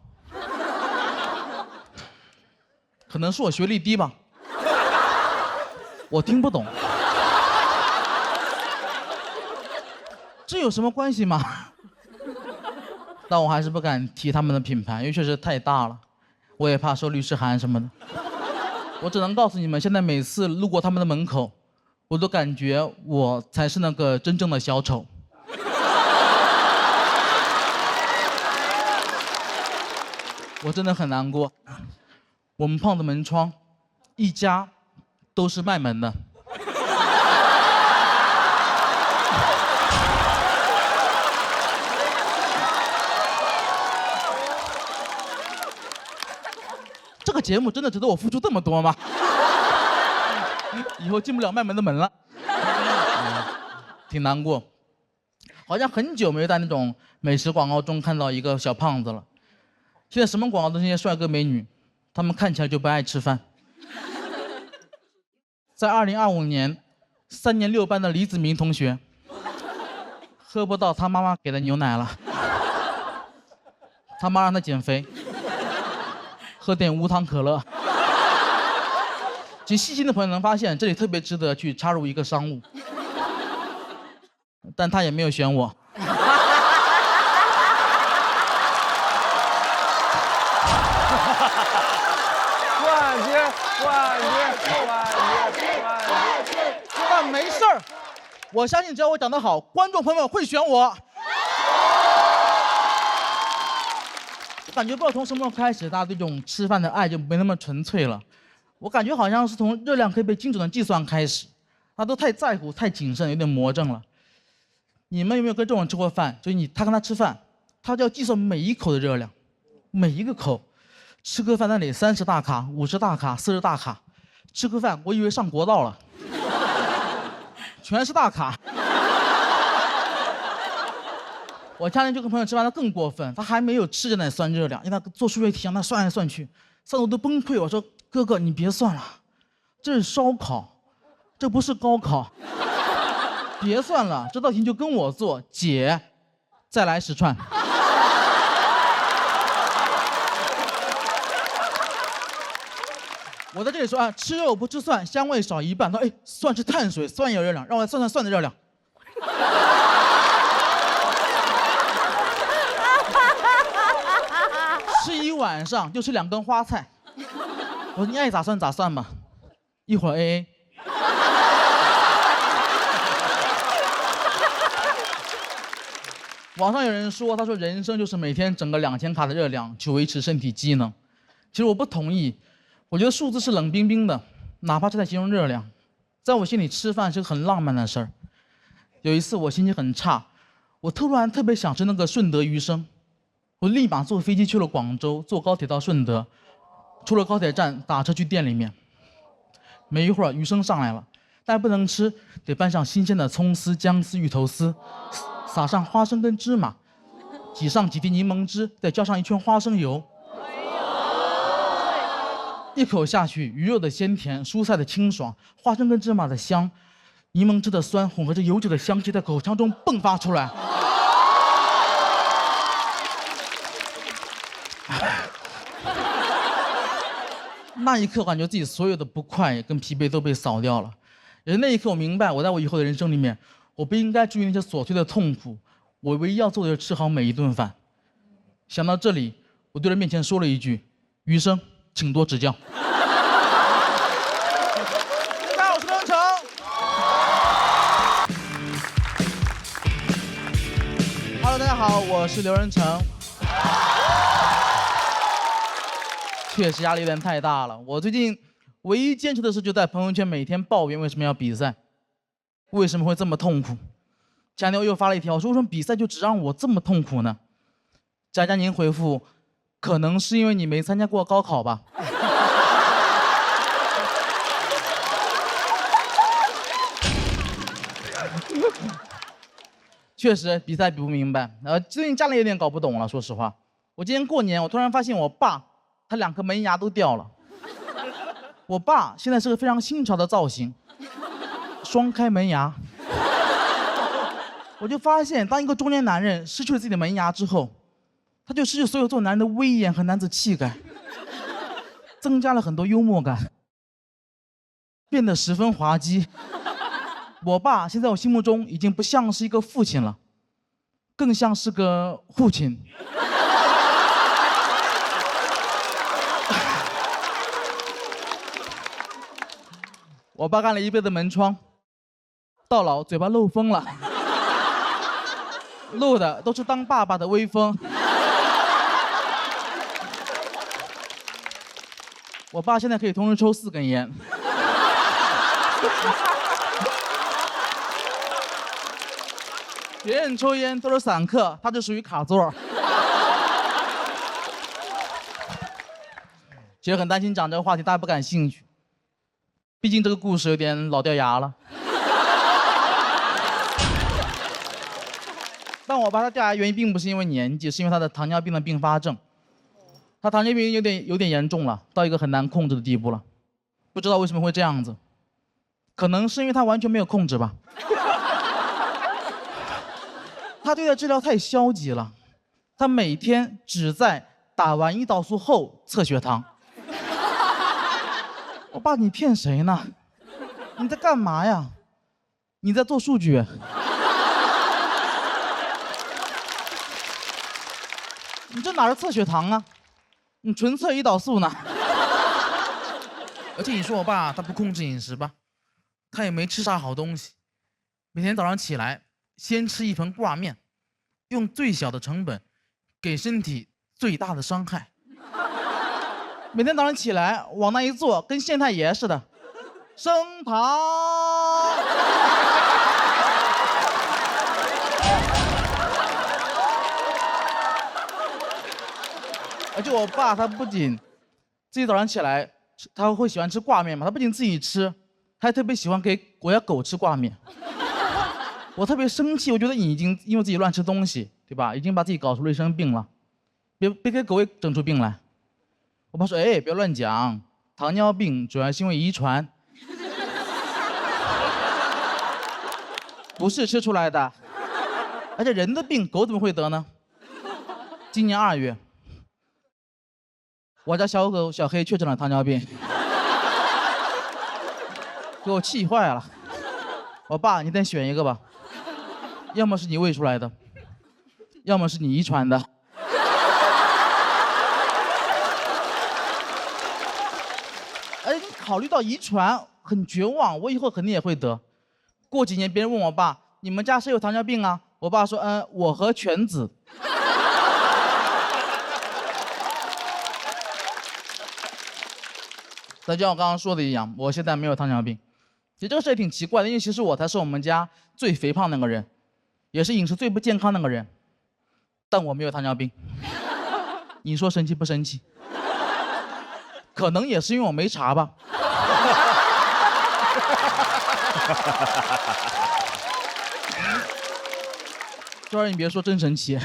可能是我学历低吧，我听不懂。这有什么关系吗？但我还是不敢提他们的品牌，因为确实太大了，我也怕收律师函什么的。我只能告诉你们，现在每次路过他们的门口，我都感觉我才是那个真正的小丑。我真的很难过。我们胖子门窗，一家都是卖门的。这个节目真的值得我付出这么多吗？以后进不了卖门的门了，挺难过。好像很久没有在那种美食广告中看到一个小胖子了。现在什么广告都是些帅哥美女，他们看起来就不爱吃饭。在2025年，3年6班的李子明同学喝不到他妈妈给的牛奶了，他妈让他减肥。喝点无糖可乐。其实细心的朋友能发现，这里特别值得去插入一个商务，但他也没有选我。冠军！但没事儿，我相信只要我长得好，观众朋友们会选我。感觉不知道从什么时候开始，大家对这种吃饭的爱就没那么纯粹了。我感觉好像是从热量可以被精准的计算开始，大家都太在乎、太谨慎，有点魔怔了。你们有没有跟这种人吃过饭？就是他跟他吃饭，他就要计算每一口的热量，每一个口。吃个饭那里30大卡、50大卡、40大卡，吃个饭我以为上国道了，全是大卡。我家人就跟朋友吃饭，他更过分，他还没有吃就在那算热量，因为他做数学题让他算来算去，算得我都崩溃。我说哥哥你别算了，这是烧烤，这不是高考，别算了，这道题就跟我做，姐，再来10串。我在这里说啊，吃肉不吃蒜，香味少一半。他说，哎，蒜是碳水，蒜也有热量，让我来算算蒜的热量。吃一晚上就吃2根花菜。我说你爱咋算咋算吧，一会儿 AA。网上有人说，他说人生就是每天整个2000卡的热量去维持身体机能。其实我不同意。我觉得数字是冷冰冰的，哪怕是在形容热量，在我心里吃饭是个很浪漫的事儿。有一次我心情很差，我突然特别想吃那个顺德鱼生，我立马坐飞机去了广州，坐高铁到顺德，出了高铁站打车去店里面。没一会儿鱼生上来了，但不能吃，得拌上新鲜的葱丝、姜丝、芋头丝，撒上花生跟芝麻，挤上几滴柠檬汁，再浇上一圈花生油。一口下去，鱼肉的鲜甜，蔬菜的清爽，花生跟芝麻的香，柠檬汁的酸，混合着油脂的香气在口腔中迸发出来。那一刻，我感觉自己所有的不快跟疲惫都被扫掉了。也是那一刻，我明白，我在我以后的人生里面，我不应该注意那些琐碎的痛苦，我唯一要做的就是吃好每一顿饭。想到这里，我对着面前说了一句：“余生。”请多指教。大家好，我是刘仁成。Hello， 大家好，我是刘仁成。确实压力有点太大了。我最近唯一坚持的事就在朋友圈每天抱怨为什么要比赛，为什么会这么痛苦。前两天我又发了一条，我说为什么比赛就只让我这么痛苦呢？佳佳您回复，可能是因为你没参加过高考吧。确实比赛比不明白，最近家里有点搞不懂了。说实话，我今年过年，我突然发现我爸他2颗门牙都掉了。我爸现在是个非常新潮的造型，双开门牙。我就发现，当一个中年男人失去了自己的门牙之后，他就失去所有做男人的威严和男子气概，增加了很多幽默感，变得十分滑稽。我爸现在我心目中已经不像是一个父亲了，更像是个父亲。我爸干了一辈子门窗，到老嘴巴漏风了，漏的都是当爸爸的威风。我爸现在可以同时抽4根烟。别人抽烟都是散客，他就属于卡座。其实很担心讲这个话题，大家不感兴趣。毕竟这个故事有点老掉牙了。但我爸他掉牙原因并不是因为年纪，是因为他的糖尿病的并发症。他糖尿病有点严重了，到一个很难控制的地步了。不知道为什么会这样子，可能是因为他完全没有控制吧。他对待治疗太消极了，他每天只在打完胰岛素后测血糖。我爸，你骗谁呢？你在干嘛呀？你在做数据。你这哪是测血糖啊？你纯测胰岛素呢。而且你说我爸他不控制饮食吧，他也没吃啥好东西，每天早上起来先吃一盆挂面，用最小的成本给身体最大的伤害。每天早上起来往那一坐，跟县太爷似的，升堂。而且我爸他不仅自己早上起来他会喜欢吃挂面嘛，他不仅自己吃，他还特别喜欢给我家狗吃挂面。我特别生气，我觉得你已经因为自己乱吃东西，对吧？已经把自己搞出了一身病了，别给狗也整出病来。我爸说：“哎，别乱讲，糖尿病主要是因为遗传，不是吃出来的。而且人的病，狗怎么会得呢？”今年2月，我家小狗小黑确诊了糖尿病，给我气坏了。我爸，你得选一个吧，要么是你喂出来的，要么是你遗传的。哎，你考虑到遗传，很绝望，我以后肯定也会得。过几年别人问我爸，你们家谁有糖尿病啊？我爸说，我和犬子。但就像我刚刚说的一样，我现在没有糖尿病。其实这个事也挺奇怪的，因为其实我才是我们家最肥胖那个人，也是饮食最不健康那个人，但我没有糖尿病。你说神奇不神奇？可能也是因为我没查吧。这玩意儿你别说，真神奇，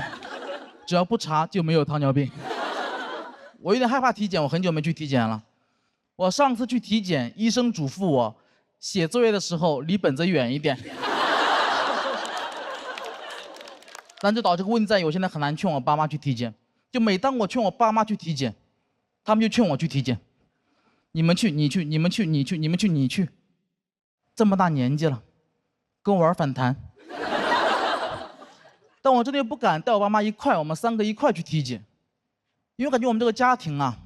只要不查就没有糖尿病。我有点害怕体检，我很久没去体检了。我上次去体检，医生嘱咐我写作业的时候离本子远一点。但就导致这个问题在于，我现在很难劝我爸妈去体检。就每当我劝我爸妈去体检，他们就劝我去体检。你们去，你去，你们去，你去，你们去，你去。这么大年纪了，跟我玩反弹。但我真的又不敢带我爸妈一块，我们3个一块去体检，因为我感觉我们这个家庭啊，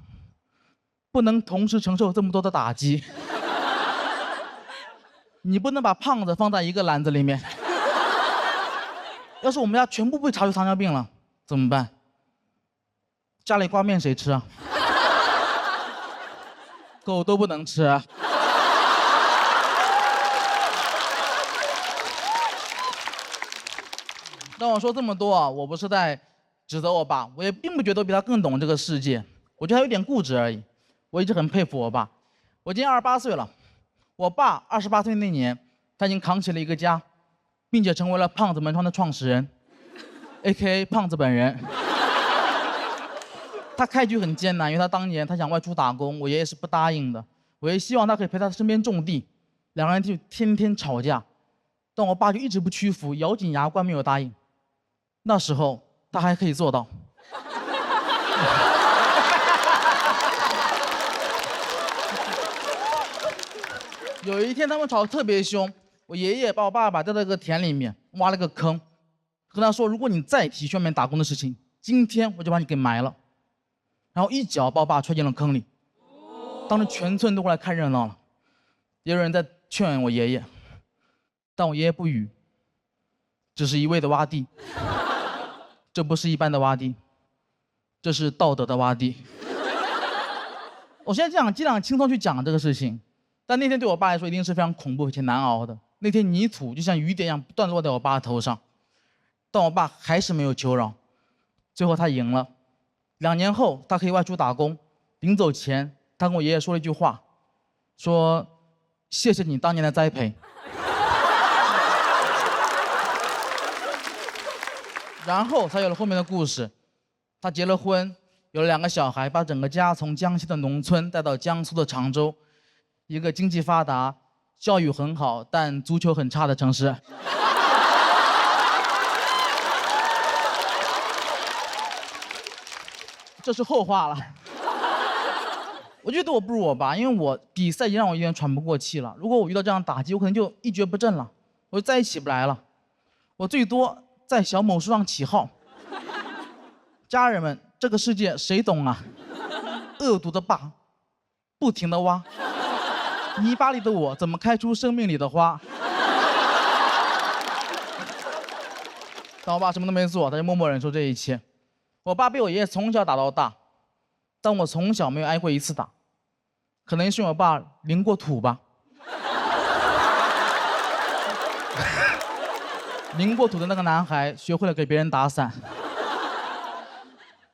不能同时承受这么多的打击。你不能把胖子放在一个篮子里面。要是我们家全部被查出糖尿病了，怎么办？家里挂面谁吃啊？狗都不能吃。但我说这么多啊，我不是在指责我爸，我也并不觉得我比他更懂这个世界，我觉得他有点固执而已。我一直很佩服我爸。我今年28岁了，我爸28岁那年，他已经扛起了一个家，并且成为了胖子门窗的创始人 ，A.K.A 胖子本人。他开局很艰难，因为他当年他想外出打工，我爷爷是不答应的。我爷希望他可以陪他身边种地，两个人就天天吵架，但我爸就一直不屈服，咬紧牙关没有答应。那时候他还可以做到。有一天他们吵得特别凶，我爷爷把我爸爸带到一个田里面，挖了个坑，跟他说：“如果你再提去外面打工的事情，今天我就把你给埋了。”然后一脚把我爸踹进了坑里，当时全村都过来看热闹了，也有人在劝我爷爷，但我爷爷不语，只是一味的挖地。这不是一般的洼地，这是道德的洼地。我现在尽量轻松去讲这个事情，但那天对我爸来说一定是非常恐怖且难熬的。那天泥土就像雨点一样不断落在我爸的头上，但我爸还是没有求饶，最后他赢了。2年后他可以外出打工，临走前他跟我爷爷说了一句话，说：“谢谢你当年的栽培。”然后才有了后面的故事，他结了婚，有了2个小孩，把整个家从江西的农村带到江苏的常州，一个经济发达、教育很好但足球很差的城市。这是后话了。我觉得我不如我爸，因为我比赛已经让我有点喘不过气了。如果我遇到这样打击，我可能就一蹶不振了，我就再也起不来了。我最多在小某书上起号。家人们，这个世界谁懂啊？恶毒的爸，不停地挖，泥巴里的我怎么开出生命里的花？但我爸什么都没做，他就默默忍受这一切。我爸被我爷爷从小打到大，但我从小没有挨过1次打，可能是因为我爸领过土吧。领过土的那个男孩学会了给别人打伞，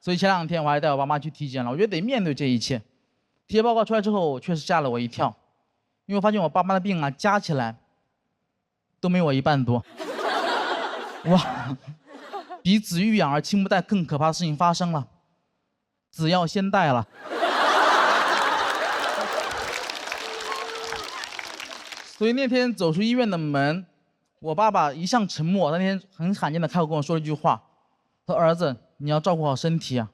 所以前2天我还带我爸妈去体检了。我觉得得面对这一切。体检报告出来之后，确实吓了我一跳，因为我发现我爸妈的病啊加起来都没我1半多。哇，比子欲养而亲不待更可怕的事情发生了，子要先带了。所以那天走出医院的门，我爸爸一向沉默，那天很罕见的开口跟我说了一句话，他说：“儿子，你要照顾好身体啊，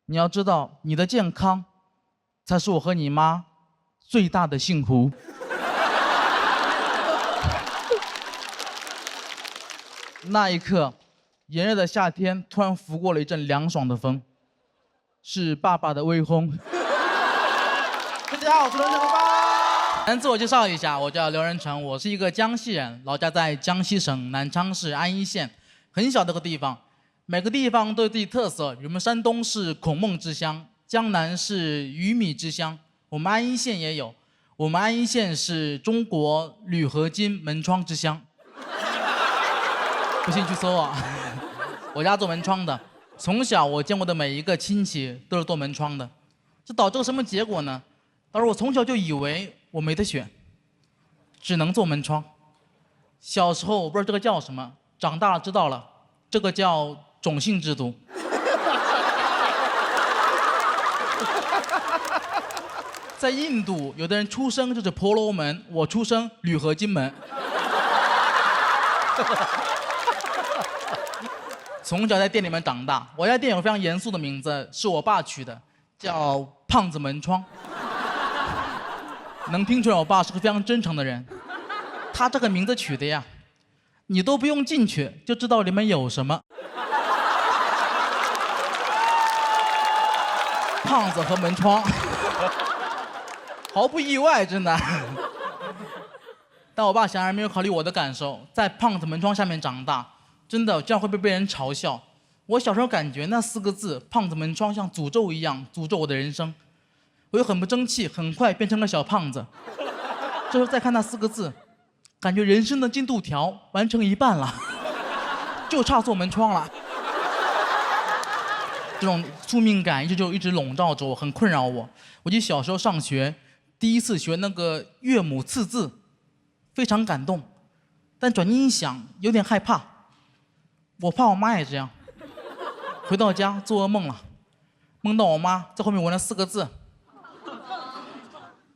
你要知道你的健康才是我和你妈最大的幸福。”那一刻，炎热的夏天突然拂过了一阵凉爽的风，是爸爸的微风。大家好，我是刘仁成爸。先自我介绍一下，我叫刘仁成，我是一个江西人，老家在江西省南昌市安邑县，很小的个地方，每个地方都有自己特色。我们山东是孔孟之乡，江南是鱼米之乡，我们安邑县也有。我们安邑县是中国铝合金门窗之乡。不信去搜啊！我家做门窗的，从小我见过的每一个亲戚都是做门窗的，这导致了什么结果呢？导致我从小就以为我没得选，只能做门窗。小时候我不知道这个叫什么，长大了知道了，这个叫种姓制度。在印度，有的人出生就是婆罗门，我出生铝合金门。从小在店里面长大，我家店有个非常严肃的名字，是我爸取的，叫胖子门窗。能听出来我爸是个非常真诚的人。他这个名字取的呀，你都不用进去就知道里面有什么。胖子和门窗，毫不意外，真的。但我爸显然没有考虑我的感受，在胖子门窗下面长大。真的这样会被人嘲笑。我小时候感觉那4个字“胖子门窗”像诅咒一样诅咒我的人生。我又很不争气，很快变成了小胖子。这时候再看那4个字，感觉人生的进度条完成一半了，就差做门窗了。这种宿命感一直笼罩着我，很困扰我。我记得小时候上学，第一次学那个岳母刺字，非常感动，但转念一想，有点害怕。我怕我妈也这样。回到家做噩梦了，梦到我妈在后面纹了4个字，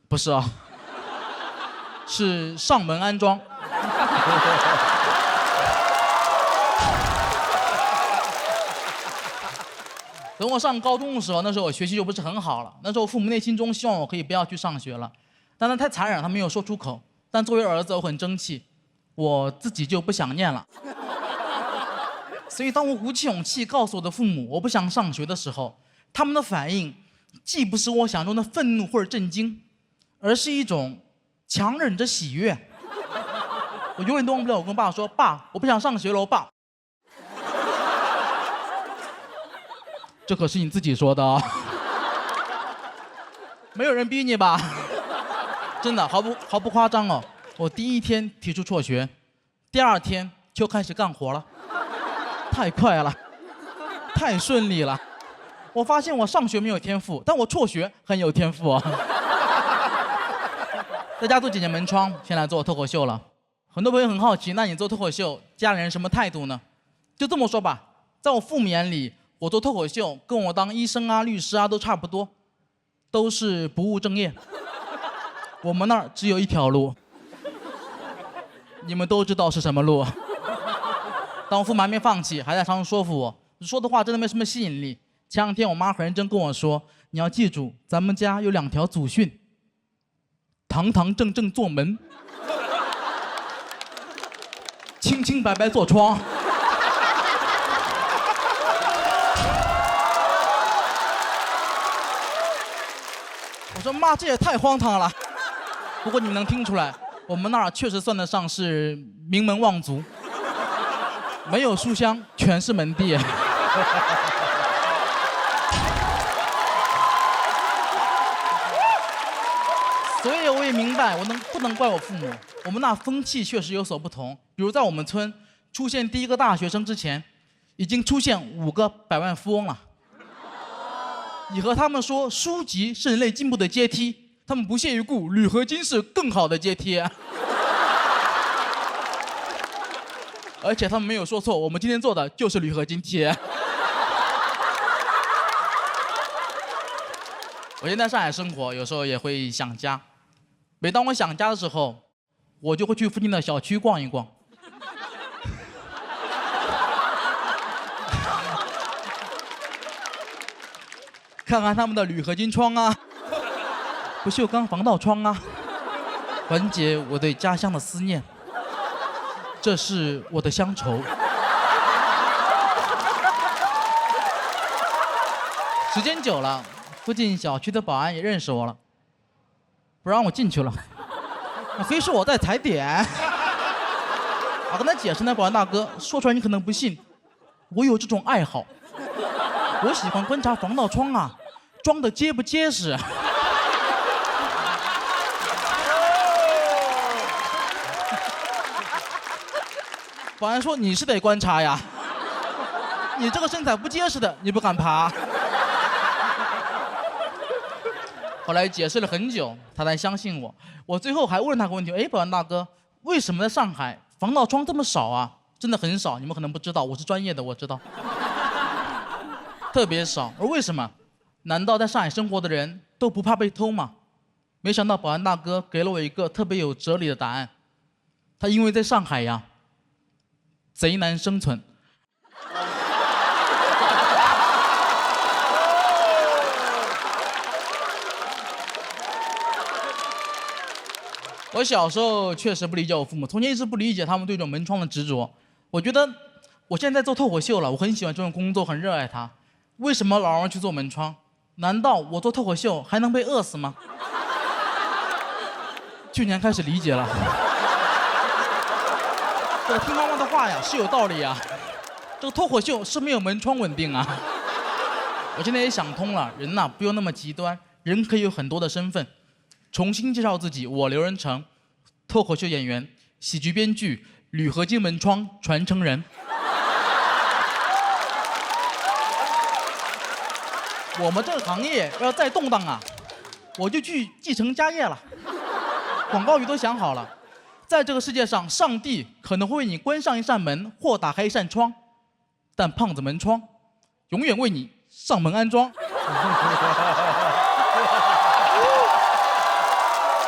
不是啊，是上门安装。等我上高中的时候，那时候我学习就不是很好了。那时候父母内心中希望我可以不要去上学了，但他太残忍，他没有说出口。但作为儿子，我很争气，我自己就不想念了。所以当我鼓起勇气告诉我的父母我不想上学的时候，他们的反应既不是我想中的愤怒或者震惊，而是一种强忍着喜悦。我永远都忘不了我跟我爸说：“爸，我不想上学了，我爸。”这可是你自己说的啊，没有人逼你吧？真的毫不夸张哦。我第1天提出辍学，第2天就开始干活了，太快了，太顺利了。我发现我上学没有天赋，但我辍学很有天赋啊。在家做几年门窗，先来做脱口秀了。很多朋友很好奇，那你做脱口秀，家里人什么态度呢？就这么说吧，在我父母眼里，我做脱口秀跟我当医生啊、律师啊都差不多，都是不务正业。我们那儿只有一条路，你们都知道是什么路。当我父母还没放弃，还在常常说服我，说的话真的没什么吸引力。前2天我妈很认真跟我说：“你要记住，咱们家有2条祖训，堂堂正正做门，清清白白做窗。”我说妈，这也太荒唐了。不过你们能听出来，我们那儿确实算得上是名门望族，没有书香，全是门第。所以我也明白，不能怪我父母。我们那风气确实有所不同。比如在我们村出现第1个大学生之前，已经出现5个百万富翁了。你和他们说书籍是人类进步的阶梯，他们不屑一顾，铝合金是更好的阶梯。而且他们没有说错，我们今天做的就是铝合金梯。我现在在上海生活，有时候也会想家。每当我想家的时候，我就会去附近的小区逛一逛。看看他们的铝合金窗啊，不锈钢防盗窗啊，缓解我对家乡的思念。这是我的乡愁。时间久了，附近小区的保安也认识我了，不让我进去了，非说我在踩点。我跟他解释，那保安大哥说出来你可能不信，我有这种爱好，我喜欢观察防盗窗啊，装的结不结实。保安说你是得观察呀，你这个身材不结实的，你不敢爬。后来解释了很久，他才相信我。我最后还问他个问题：哎，保安大哥，为什么在上海防盗窗这么少啊？真的很少，你们可能不知道，我是专业的，我知道，特别少。而为什么？难道在上海生活的人都不怕被偷吗？没想到保安大哥给了我一个特别有哲理的答案。他因为在上海呀，贼难生存。我小时候确实不理解我父母，从前一直不理解他们对这种门窗的执着。我觉得我现在做脱口秀了，我很喜欢这种工作，很热爱它。为什么老让人去做门窗？难道我做脱口秀还能被饿死吗？去年开始理解了。这个听妈妈的话呀，是有道理呀。这个脱口秀是没有门窗稳定啊。我现在也想通了，人呐不用那么极端，人可以有很多的身份。重新介绍自己，我刘仁成，脱口秀演员、喜剧编剧、铝合金门窗传承人。我们这个行业要再动荡啊，我就去继承家业了。广告语都想好了，在这个世界上，上帝可能会为你关上一扇门或打开一扇窗，但胖子门窗永远为你上门安装。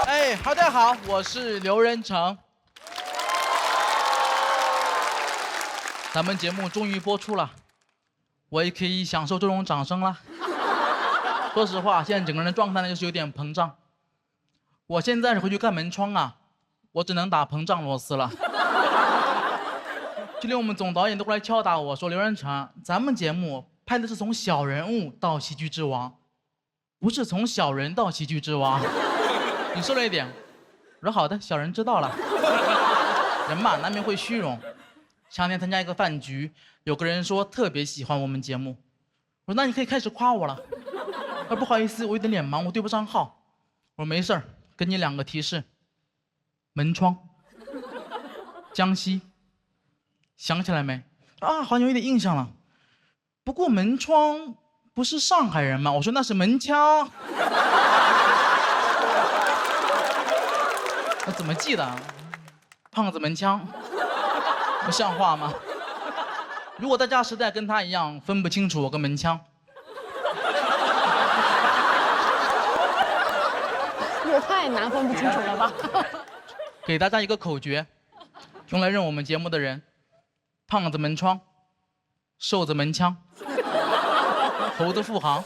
哎，大家好，我是刘仁成。咱们节目终于播出了，我也可以享受这种掌声了。说实话，现在整个人的状态呢，就是有点膨胀。我现在是回去干门窗啊，我只能打膨胀螺丝了。就连我们总导演都过来敲打我说：“刘仁成，咱们节目拍的是从小人物到喜剧之王，不是从小人到喜剧之王。”你说了一点，我说好的，小人知道了。人嘛，难免会虚荣。前两天参加一个饭局，有个人说特别喜欢我们节目，我说那你可以开始夸我了。他说不好意思，我有点脸盲，我对不上号。我说没事儿，给你2个提示：门窗、江西。想起来没？啊，好像有点印象了。不过门窗不是上海人吗？我说那是门腔。我怎么记得？胖子门腔，不像话吗？如果大家实在跟他一样分不清楚我跟门腔，也太难分不清楚了吧？给大家一个口诀，用来认我们节目的人：胖子门窗，瘦子门腔，猴子复航，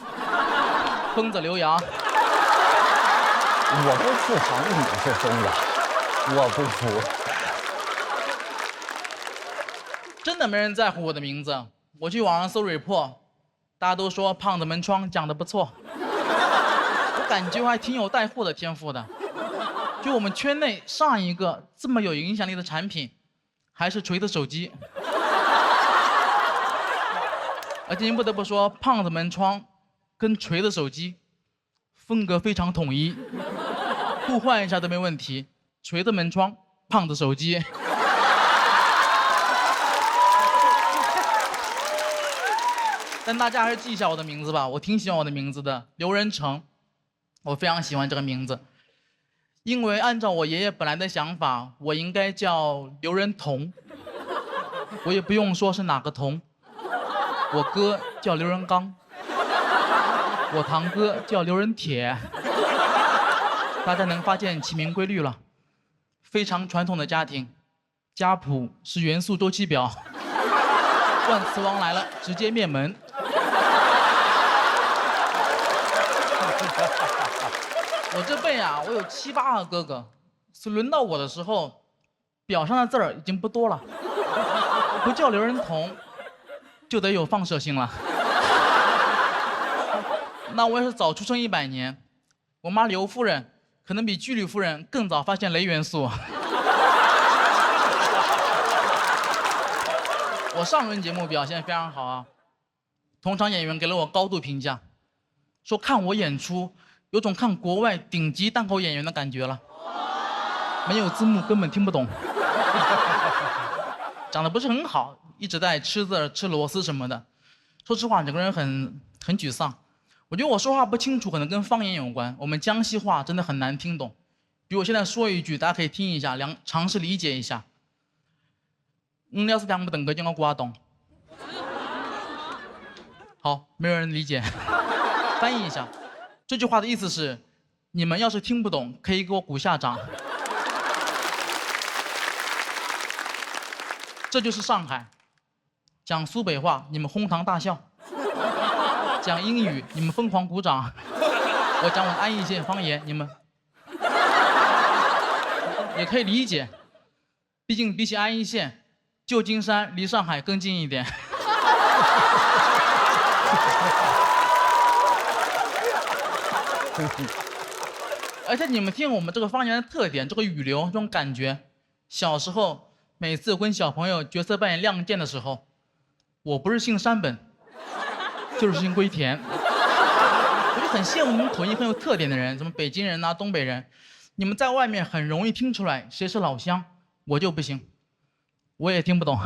疯子刘洋。我不复航，你是疯子，我不服。真的没人在乎我的名字，我去网上搜 report， 大家都说胖子门窗讲得不错，我感觉我还挺有带货的天赋的。就我们圈内上一个这么有影响力的产品，还是锤子手机。而且您不得不说，胖子门窗跟锤子手机风格非常统一，互换一下都没问题。锤子门窗，胖子手机。但大家还是记一下我的名字吧，我挺喜欢我的名字的，刘仁成，我非常喜欢这个名字，因为按照我爷爷本来的想法，我应该叫刘仁同，我也不用说是哪个同，我哥叫刘仁刚，我堂哥叫刘仁铁，大家能发现起名规律了，非常传统的家庭，家谱是元素周期表，万磁王来了直接灭门。我这辈啊，我有7、8个哥哥，所以轮到我的时候，表上的字儿已经不多了，不叫刘仁同，就得有放射性了。那我要是早出生100年，我妈刘夫人可能比居里夫人更早发现镭元素。我上轮节目表现非常好啊，同场演员给了我高度评价，说看我演出有种看国外顶级单口演员的感觉了，没有字幕根本听不懂，讲的不是很好，一直在吃字吃螺丝什么的，说实话整个人很沮丧。我觉得我说话不清楚可能跟方言有关，我们江西话真的很难听懂，比如我现在说一句大家可以听一下，尝试理解一下。要是两不等个就我瓜懂。好，没有人理解。翻译一下，这句话的意思是：你们要是听不懂，可以给我鼓下掌。这就是上海，讲苏北话你们哄堂大笑，讲英语你们疯狂鼓掌，我讲我的安义县方言你们也可以理解，毕竟比起安义县，旧金山离上海更近一点。而且你们听我们这个方言的特点，这个语流，这种感觉。小时候每次跟小朋友角色扮演《亮剑》的时候，我不是姓山本，就是姓龟田。我就很羡慕你们口音很有特点的人，什么北京人呐、东北人，你们在外面很容易听出来谁是老乡，我就不行，我也听不懂。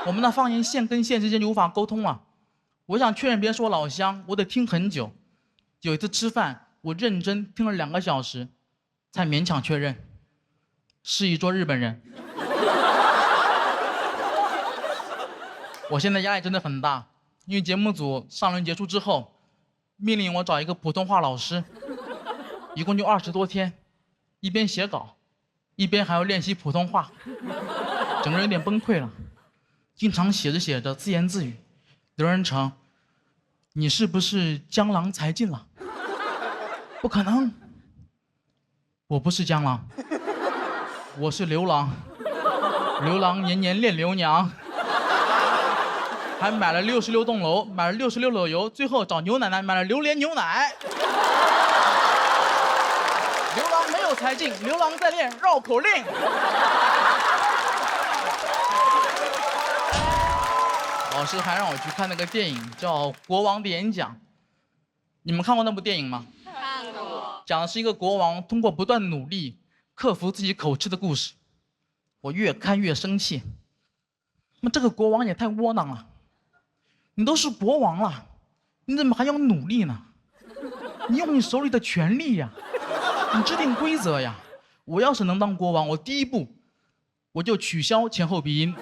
我们那方言县跟县之间就无法沟通了。我想确认别人是我老乡，我得听很久。有一次吃饭，我认真听了2个小时，才勉强确认，是一桌日本人。我现在压力真的很大，因为节目组上轮结束之后，命令我找一个普通话老师，一共就20多天，一边写稿，一边还要练习普通话，整个人有点崩溃了。经常写着写着自言自语：“刘仁成，你是不是江郎才尽了？”不可能，我不是江郎，我是刘郎，刘郎年年恋刘娘。还买了66栋楼，买了66篓油，最后找牛奶奶买了榴莲牛奶。刘郎没有才尽，刘郎在练绕口令。老师还让我去看那个电影，叫《国王的演讲》。你们看过那部电影吗？看过。讲的是一个国王通过不断努力克服自己口吃的故事。我越看越生气。那么这个国王也太窝囊了。你都是国王了，你怎么还要努力呢？你用你手里的权力呀，你制定规则呀。我要是能当国王，我第一步我就取消前后鼻音。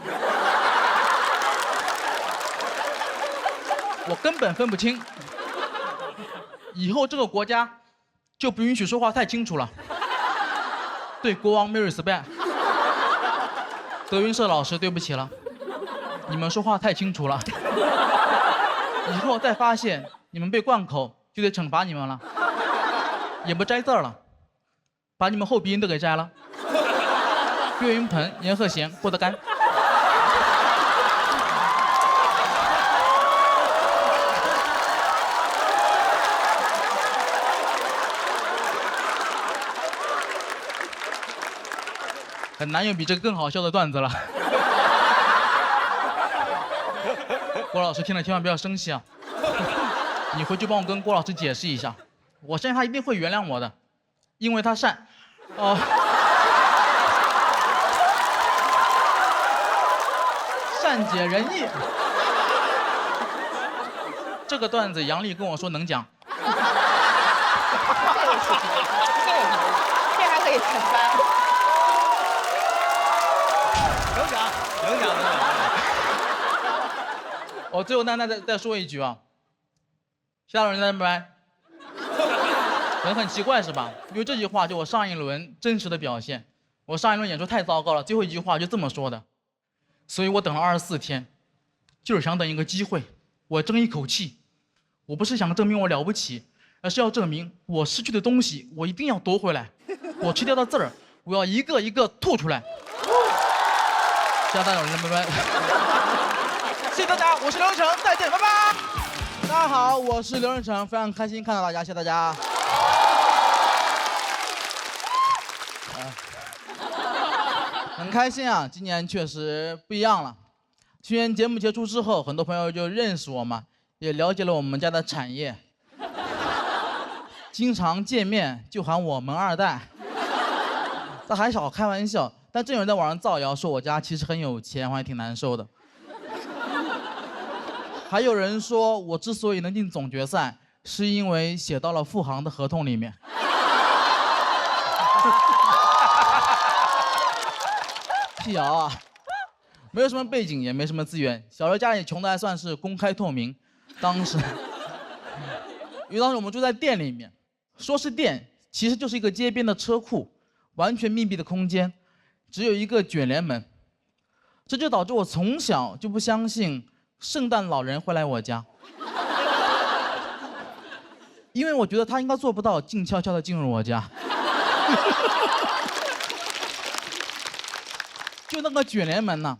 我根本分不清，以后这个国家就不允许说话太清楚了。对国王没有 respect。德云社老师，对不起了，你们说话太清楚了。以后再发现你们被灌口，就得惩罚你们了，也不摘字了，把你们后鼻音都给摘了。岳云鹏、阎鹤贤、郭德纲。很难有比这个更好笑的段子了。郭老师听了千万不要生气啊！你回去帮我跟郭老师解释一下，我相信他一定会原谅我的，因为他善解人意。这个段子杨丽跟我说能讲。这还可以承担。能讲。我最后再说一句啊，下轮再拜拜。人很奇怪是吧？因为这句话就我上一轮真实的表现。我上一轮演出太糟糕了，最后一句话就这么说的，所以我等了24天，就是想等一个机会，我争一口气。我不是想证明我了不起，而是要证明我失去的东西，我一定要夺回来。我吃掉的字儿，我要一个一个吐出来。谢谢大家，拜拜。谢谢大家，我是刘仁成，再见，拜拜。大家好，我是刘仁成，非常开心看到大家，谢谢大家。很开心啊，今年确实不一样了。去年节目结束之后，很多朋友就认识我嘛，也了解了我们家的产业，经常见面就喊我门2代。这还少开玩笑，但真有人在网上造谣说我家其实很有钱，我还挺难受的。还有人说我之所以能进总决赛，是因为写到了富航的合同里面。辟谣啊，没有什么背景，也没什么资源，小时候家里穷的还算是公开透明。当时我们住在店里面，说是店，其实就是一个街边的车库，完全密闭的空间，只有一个卷帘门。这就导致我从小就不相信圣诞老人会来我家，因为我觉得他应该做不到静悄悄地进入我家。就那个卷帘门呐，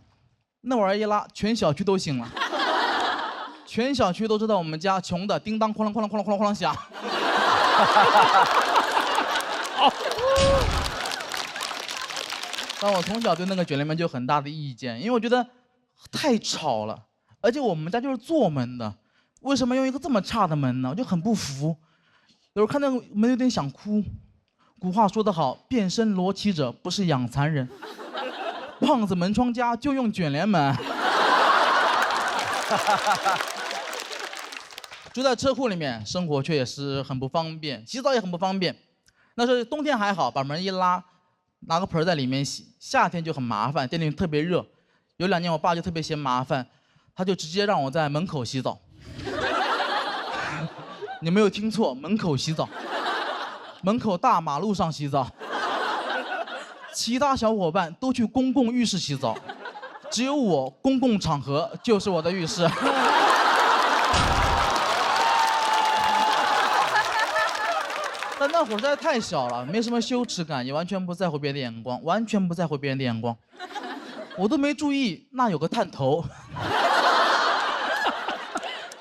那玩意儿一拉，全小区都醒了，全小区都知道我们家穷的叮当哐啷哐啷哐啷哐啷哐啷响。但我从小对那个卷帘门就有很大的意见，因为我觉得太吵了，而且我们家就是坐门的，为什么用一个这么差的门呢？我就很不服。有时候看那个门有点想哭。古话说得好，变身罗绮者不是养蚕人。胖子门窗家就用卷帘门。住在车库里面，生活却也是很不方便，洗澡也很不方便。那时候冬天还好，把门一拉，拿个盆在里面洗；夏天就很麻烦，店里特别热。有2年我爸就特别嫌麻烦，他就直接让我在门口洗澡。你没有听错，门口洗澡，门口大马路上洗澡。其他小伙伴都去公共浴室洗澡，只有我公共场合就是我的浴室。但那会儿实在太小了，没什么羞耻感，也完全不在乎别人的眼光，完全不在乎别人的眼光。我都没注意那有个探头。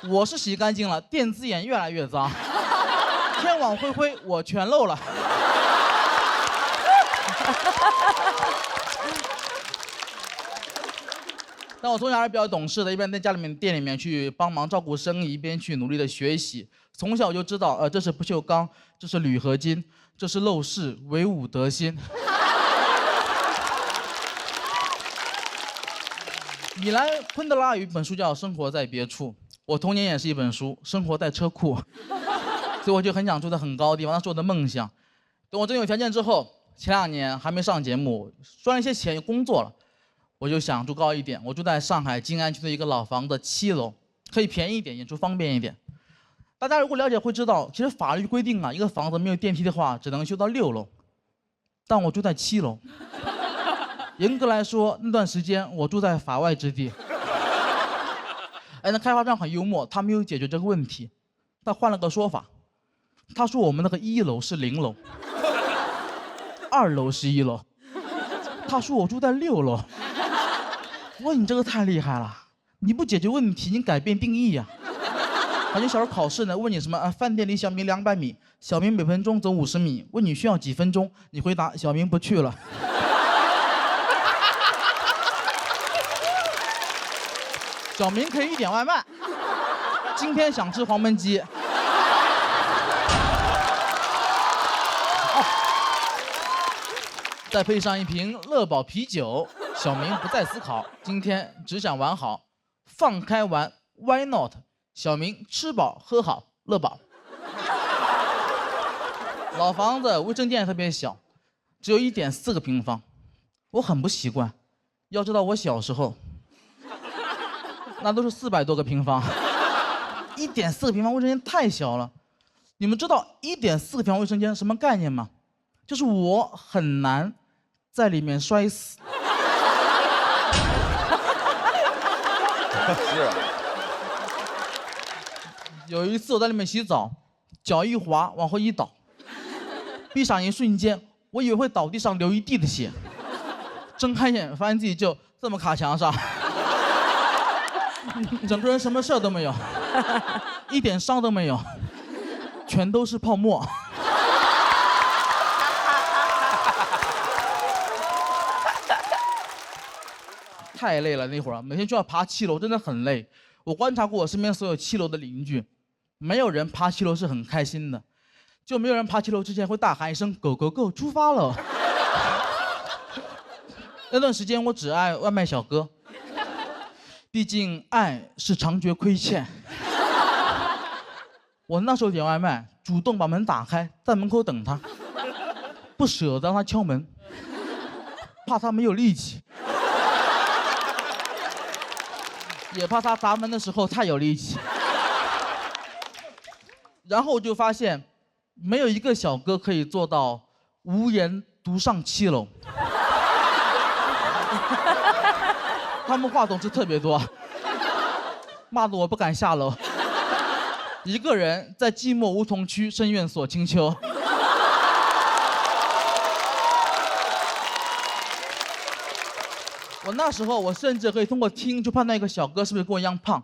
我是洗干净了，电子眼越来越脏，天网恢恢，我全漏了。但我从小还是比较懂事的，一边在家里面店里面去帮忙照顾生意，一边去努力的学习。从小我就知道，这是不锈钢，这是铝合金，这是陋室，惟吾德馨。米兰昆德拉有一本书叫《生活在别处》，我童年也是一本书，生活在车库，所以我就很想住在很高的地方，那是我的梦想。等我真有条件之后，前2年还没上节目，赚了一些钱，有工作了，我就想住高一点。我住在上海静安区的一个老房的7楼，可以便宜一点，演出方便一点。大家如果了解会知道，其实法律规定啊，一个房子没有电梯的话，只能修到6楼，但我住在7楼。严格来说，那段时间我住在法外之地。哎，那开发商很幽默，他没有解决这个问题，他换了个说法。他说我们那个1楼是0楼，2楼是1楼。他说我住在6楼。我说你这个太厉害了，你不解决问题，你改变定义呀。感觉小时候考试呢，问你什么饭店离小明200米，小明每分钟走50米，问你需要几分钟，你回答小明不去了。小明可以1点外卖，今天想吃黄焖鸡。再配上一瓶乐宝啤酒，小明不再思考，今天只想玩好，放开玩 ，Why not？ 小明吃饱喝好，乐宝。老房子卫生间也特别小，只有1.4个平方，我很不习惯。要知道我小时候。那都是400多个平方，1.4个平方卫生间太小了。你们知道1.4个平方卫生间什么概念吗？就是我很难在里面摔死。是。有一次我在里面洗澡，脚一滑往后一倒，闭上一瞬间，我以为会倒地上流一地的血，睁开眼发现自己就这么卡墙上。整个人什么事儿都没有，一点伤都没有，全都是泡沫。太累了，那会儿每天就要爬7楼，真的很累。我观察过我身边所有7楼的邻居，没有人爬7楼是很开心的，就没有人爬7楼之前会大喊一声“Go Go Go， 出发了”。那段时间我只爱外卖小哥。毕竟爱是常觉亏欠。我那时候点外卖，主动把门打开，在门口等他，不舍得让他敲门，怕他没有力气，也怕他砸门的时候太有力气。然后我就发现，没有一个小哥可以做到无言独上7楼。他们话总是特别多，骂得我不敢下楼。一个人在寂寞梧桐区深院锁清秋。我那时候我甚至可以通过听就判断一个小哥是不是跟我一样胖，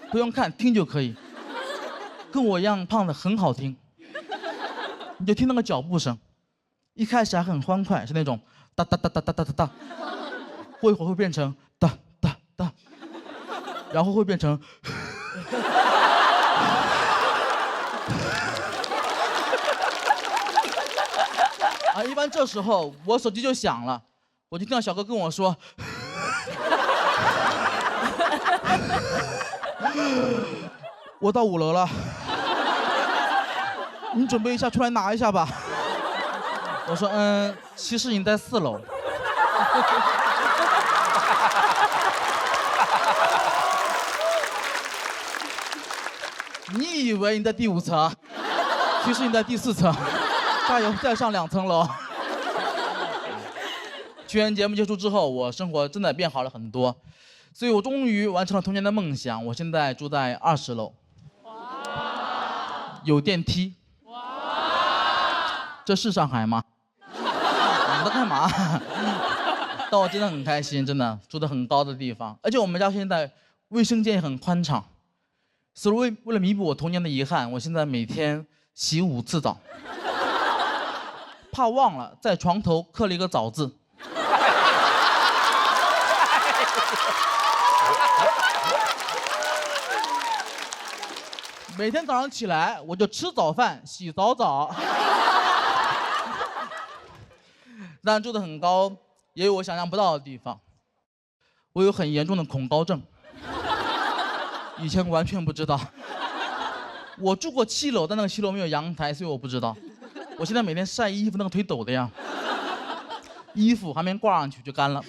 不用看听就可以。跟我一样胖的很好听，你就听那个脚步声，一开始还很欢快，是那种哒哒哒哒哒哒哒哒。过一会儿会变成哒哒哒，然后会变成然这时候我手机就响了，我就听到小哥跟我说：“我到5楼了，你准备一下出来拿一下吧。”我说：“其实你在4楼。”你以为你在第5层，其实你在第4层，加油，再上2层楼。去年节目结束之后，我生活真的变好了很多，所以我终于完成了童年的梦想。我现在住在20楼，有电梯。这是上海吗？你在干嘛？但我真的很开心，真的住得很高的地方，而且我们家现在卫生间也很宽敞。所以为了弥补我童年的遗憾，我现在每天洗5次澡，怕忘了在床头刻了一个早字。每天早上起来我就吃早饭，洗早澡。但住得很高，也有我想象不到的地方。我有很严重的恐高症。以前完全不知道，我住过7楼，但那个7楼没有阳台，所以我不知道。我现在每天晒衣服，那个腿抖的呀，衣服还没挂上去就干了，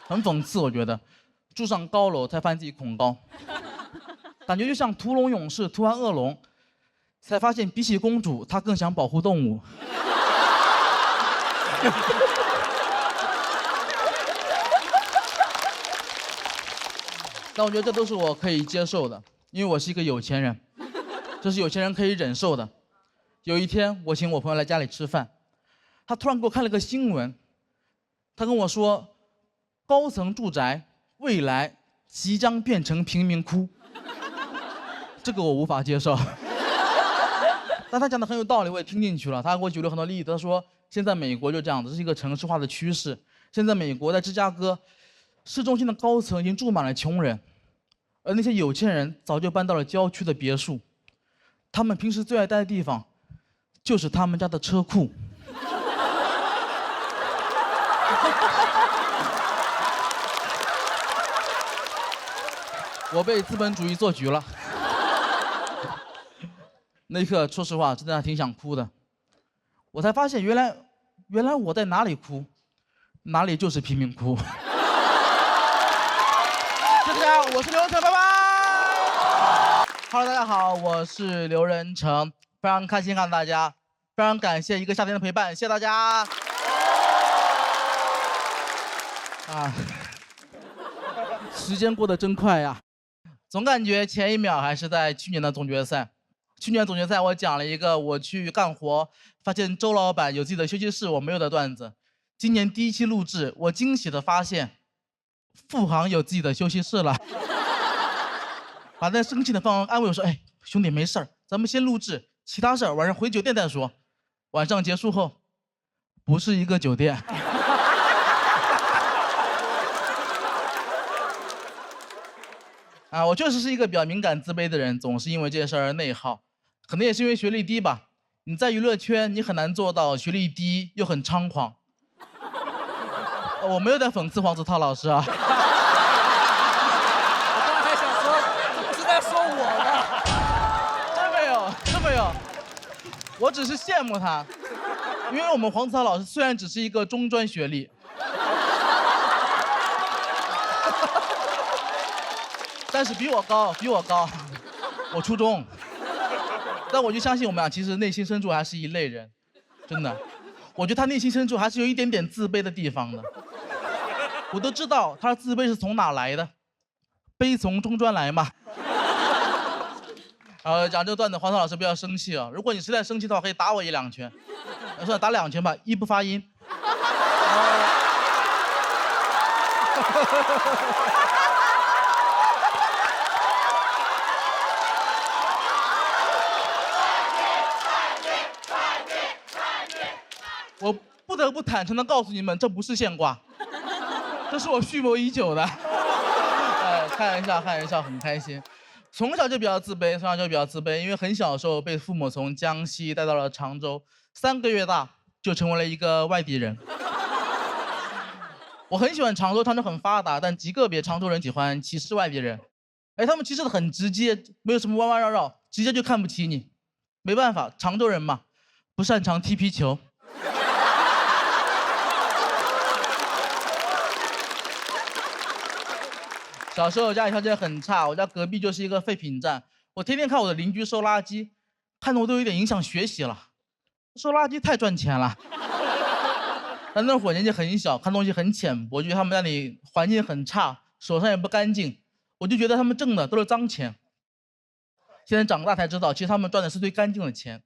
很讽刺。我觉得住上高楼才发现自己恐高，感觉就像屠龙勇士屠完恶龙，才发现比起公主，他更想保护动物。但我觉得这都是我可以接受的，因为我是一个有钱人，这是有钱人可以忍受的。有一天，我请我朋友来家里吃饭，他突然给我看了个新闻，他跟我说，高层住宅未来即将变成贫民窟，这个我无法接受。但他讲的很有道理，我也听进去了。他给我举了很多例子，他说现在美国就这样子，这是一个城市化的趋势。现在美国在芝加哥市中心的高层已经住满了穷人，而那些有钱人早就搬到了郊区的别墅。他们平时最爱待的地方，就是他们家的车库。我被资本主义做局了。那一刻，说实话，真的还挺想哭的。我才发现，原来我在哪里哭，哪里就是贫民窟。就这样，我是刘仁成，拜拜。Hello， 大家好，我是刘仁成，非常开心看到大家，非常感谢一个夏天的陪伴，谢谢大家。时间过得真快呀，总感觉前一秒还是在去年的总决赛。去年总决赛我讲了一个我去干活，发现周老板有自己的休息室我没有的段子。今年第1期录制，我惊喜的发现，付航有自己的休息室了。把那生气的方安慰我说：“哎，兄弟没事儿，咱们先录制，其他事儿晚上回酒店再说。”晚上结束后，不是一个酒店。我确实是一个比较敏感自卑的人，总是因为这些事儿而内耗。可能也是因为学历低吧，你在娱乐圈你很难做到学历低又很猖狂。我没有在讽刺黄子韬老师啊。我刚才还想说，这不是在说我吗？真没有，我只是羡慕他，因为我们黄子韬老师虽然只是一个中专学历，但是比我高，我初中。但我就相信我们俩其实内心深处还是一类人，真的。我觉得他内心深处还是有一点点自卑的地方的。我都知道他的自卑是从哪来的，悲从中专来嘛。讲这个段子，黄涛老师不要生气啊！如果你实在生气的话，可以打我1、2拳。算了，打2拳吧，1不发音。我不得不坦诚地告诉你们，这不是现挂，这是我蓄谋已久的。开玩笑，很开心。从小就比较自卑，因为很小的时候被父母从江西带到了常州，3个月大就成为了一个外地人。我很喜欢常州，常州很发达，但极个别常州人喜欢歧视外地人。哎，他们歧视的很直接，没有什么弯弯绕绕，直接就看不起你。没办法，常州人嘛，不擅长踢皮球。小时候家里条件很差，我家隔壁就是一个废品站，我天天看我的邻居收垃圾，看得我都有点影响学习了。收垃圾太赚钱了。但那会儿年纪很小，看东西很浅薄，觉得他们那里环境很差，手上也不干净，我就觉得他们挣的都是脏钱。现在长大才知道，其实他们赚的是最干净的钱。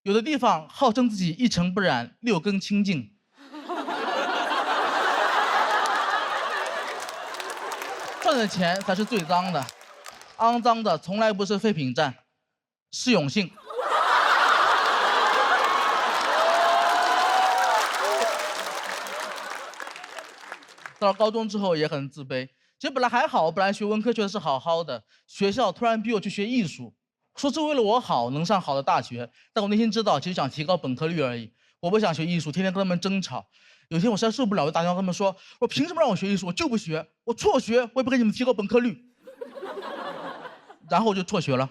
有的地方号称自己一尘不染，6根清净。赚的钱才是最脏的，肮脏的从来不是废品站，是永信。到了高中之后也很自卑，其实本来还好，我本来学文科学的是好好的，学校突然逼我去学艺术，说是为了我好，能上好的大学，但我内心知道，其实想提高本科率而已。我不想学艺术，天天跟他们争吵。有一天我实在受不了，我就打电话跟他们说：“我凭什么让我学艺术？我就不学，我辍学，我也不给你们提高本科率。”然后我就辍学了。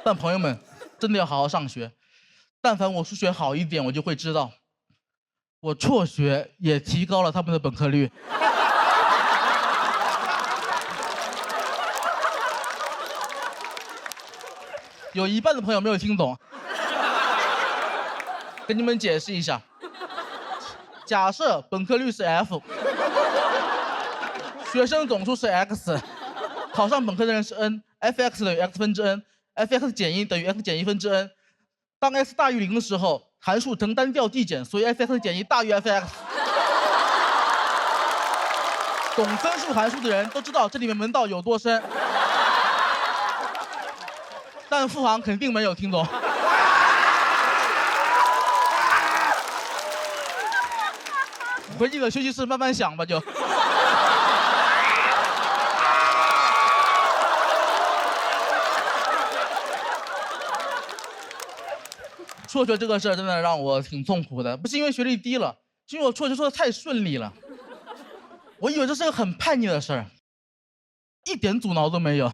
但朋友们，真的要好好上学。但凡我数学好一点，我就会知道，我辍学也提高了他们的本科率。有一半的朋友没有听懂，跟你们解释一下。假设本科率是 F， 学生总数是 X， 考上本科的人是 N，fx 等于 x 分之 n，fx 减1等于 x 减1分之 n。当 x 大于0的时候，函数呈单调递减，所以 fx 减1大于 fx。懂分数函数的人都知道这里面门道有多深，但付航肯定没有听懂。回你的休息室慢慢想吧，就。辍学这个事儿真的让我挺痛苦的，不是因为学历低了，是因为我辍学说的太顺利了。我以为这是个很叛逆的事儿，一点阻挠都没有。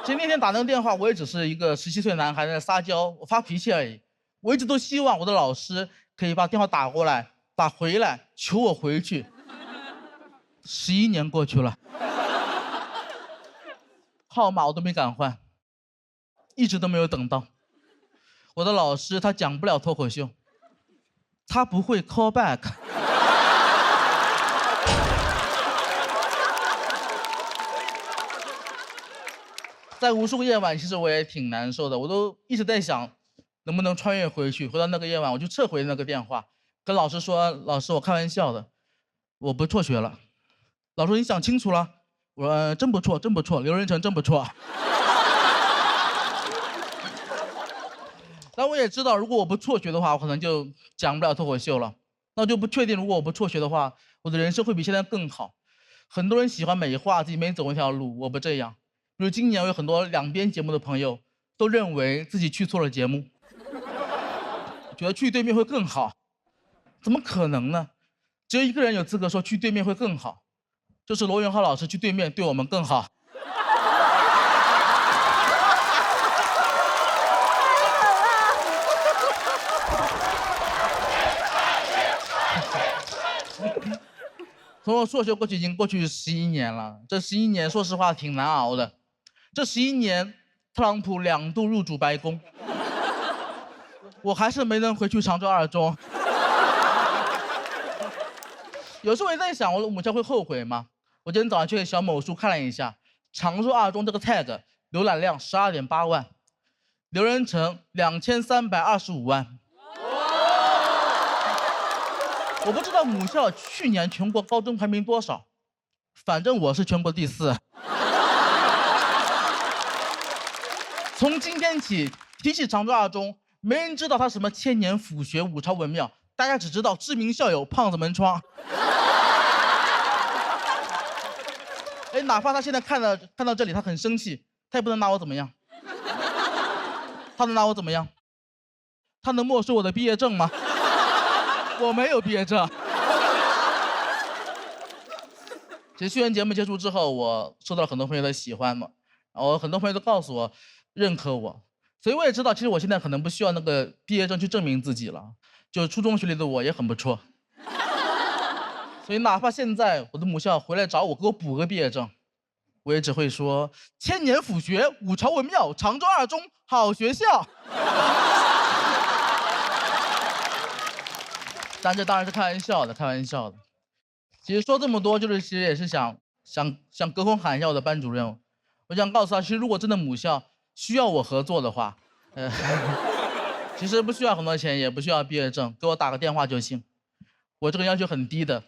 其实那天打那个电话，我也只是一个17岁男孩在撒娇，我发脾气而已。我一直都希望我的老师可以把电话打过来。打回来，求我回去。11年过去了，号码我都没敢换，一直都没有等到。我的老师他讲不了脱口秀，他不会 call back。在无数个夜晚，其实我也挺难受的，我都一直在想，能不能穿越回去，回到那个夜晚，我就撤回那个电话。跟老师说，老师，我开玩笑的，我不辍学了。老师说你想清楚了？我说真不错，真不错，刘仁成真不错。但我也知道，如果我不辍学的话，我可能就讲不了脱口秀了。那我就不确定，如果我不辍学的话，我的人生会比现在更好。很多人喜欢美化自己没走那条路，我不这样。比如今年我有很多两边节目的朋友都认为自己去错了节目，觉得去对面会更好。怎么可能呢？只有一个人有资格说去对面会更好，就是罗永浩老师去对面对我们更好。从我辍学过去已经过去11年了，这11年说实话挺难熬的。这11年，特朗普2度入主白宫，我还是没能回去常州二中。有时候我也在想，我的母校会后悔吗？我今天早上去小某书看了一下，常州二中这个 tag 浏览量12.8万，刘仁成2325万。我不知道母校去年全国高中排名多少，反正我是全国第4。从今天起，提起常州二中，没人知道它什么千年府学、五朝文庙，大家只知道知名校友胖子门窗。哎，哪怕他现在看到这里，他很生气，他也不能拿我怎么样。他能拿我怎么样？他能没收我的毕业证吗？我没有毕业证。其实学员节目结束之后，我受到了很多朋友的喜欢嘛，然后很多朋友都告诉我认可我，所以我也知道，其实我现在可能不需要那个毕业证去证明自己了，就初中学历的我也很不错。所以哪怕现在我的母校回来找我，给我补个毕业证，我也只会说千年府学，五朝文庙，常州二中好学校。但这当然是开玩笑的，开玩笑的。其实说这么多，其实也是想隔空喊一下我的班主任，我想告诉他，其实如果真的母校需要我合作的话，其实不需要很多钱，也不需要毕业证，给我打个电话就行。我这个要求很低的，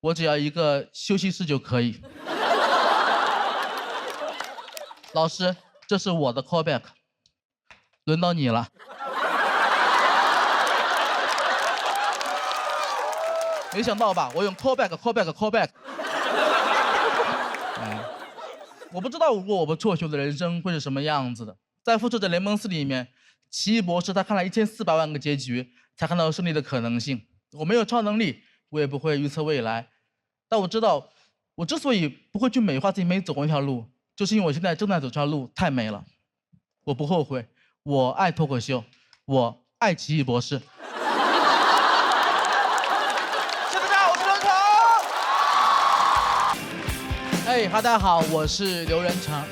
我只要一个休息室就可以。老师，这是我的 callback， 轮到你了。没想到吧？我用 callback。我不知道如果我不辍学的人生会是什么样子的。在复仇者联盟4里面，奇异博士他看了1400万个结局，才看到胜利的可能性。我没有超能力，我也不会预测未来，但我知道，我之所以不会去美化自己没走过那条路，就是因为我现在正在走这条路太美了。我不后悔，我爱脱口秀，我爱奇异博士。哎，大家好，我是刘仁成。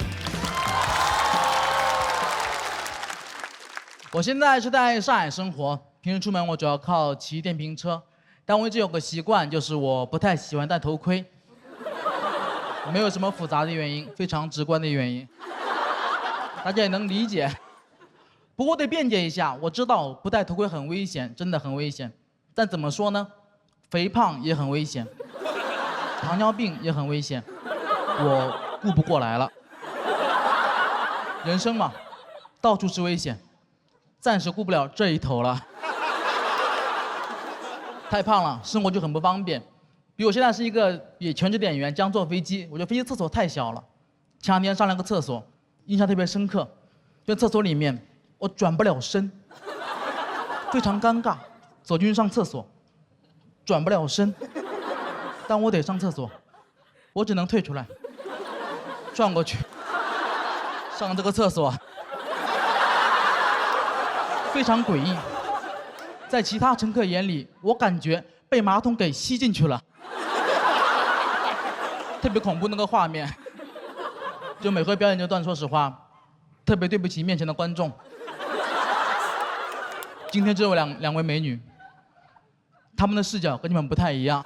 我现在是在上海生活，平时出门我主要靠骑电瓶车，但我一直有个习惯，就是我不太喜欢戴头盔。没有什么复杂的原因，非常直观的原因，大家也能理解。不过得辩解一下，我知道不戴头盔很危险，真的很危险。但怎么说呢？肥胖也很危险，糖尿病也很危险。我顾不过来了。人生嘛，到处是危险，暂时顾不了这一头了。太胖了，生活就很不方便。比如我现在是一个全职演员，将坐飞机，我觉得飞机厕所太小了。前两天上了个厕所，印象特别深刻，就厕所里面我转不了身，非常尴尬。走进去上厕所，转不了身，但我得上厕所，我只能退出来。转过去，上这个厕所，非常诡异。在其他乘客眼里，我感觉被马桶给吸进去了，特别恐怖那个画面。就每回表演这段，说实话，特别对不起面前的观众。今天只有两位美女，她们的视角跟你们不太一样。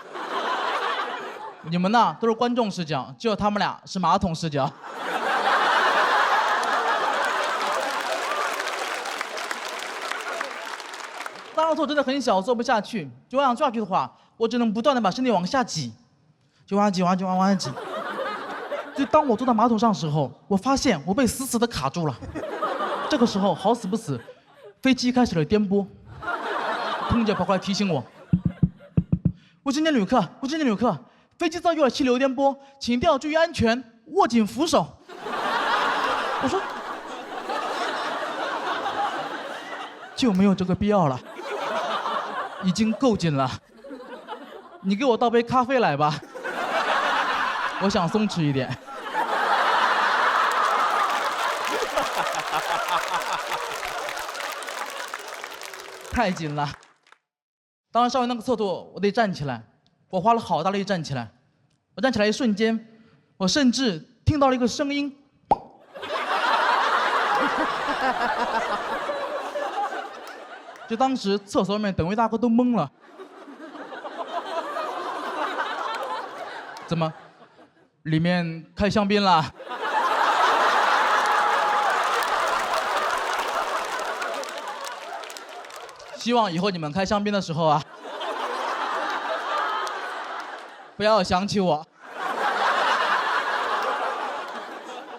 你们呢都是观众视角，只有他们俩是马桶视角。当时我真的很小，坐不下去，就想坐下去的话，我只能不断的把身体往下挤，就往下挤。就当我坐到马桶上的时候，我发现我被死死的卡住了。这个时候好死不死，飞机开始了颠簸，空姐跑过来提醒我：卫生间旅客，飞机遭遇了气流颠簸，请一定要注意安全，握紧扶手。我说，就没有这个必要了，已经够紧了。你给我倒杯咖啡来吧，我想松弛一点。太紧了。当时上完那个厕所，我得站起来。我花了好大力站起来，我站起来一瞬间，我甚至听到了一个声音，就当时厕所外面等位大哥都懵了，怎么，里面开香槟了？希望以后你们开香槟的时候啊，不要想起我。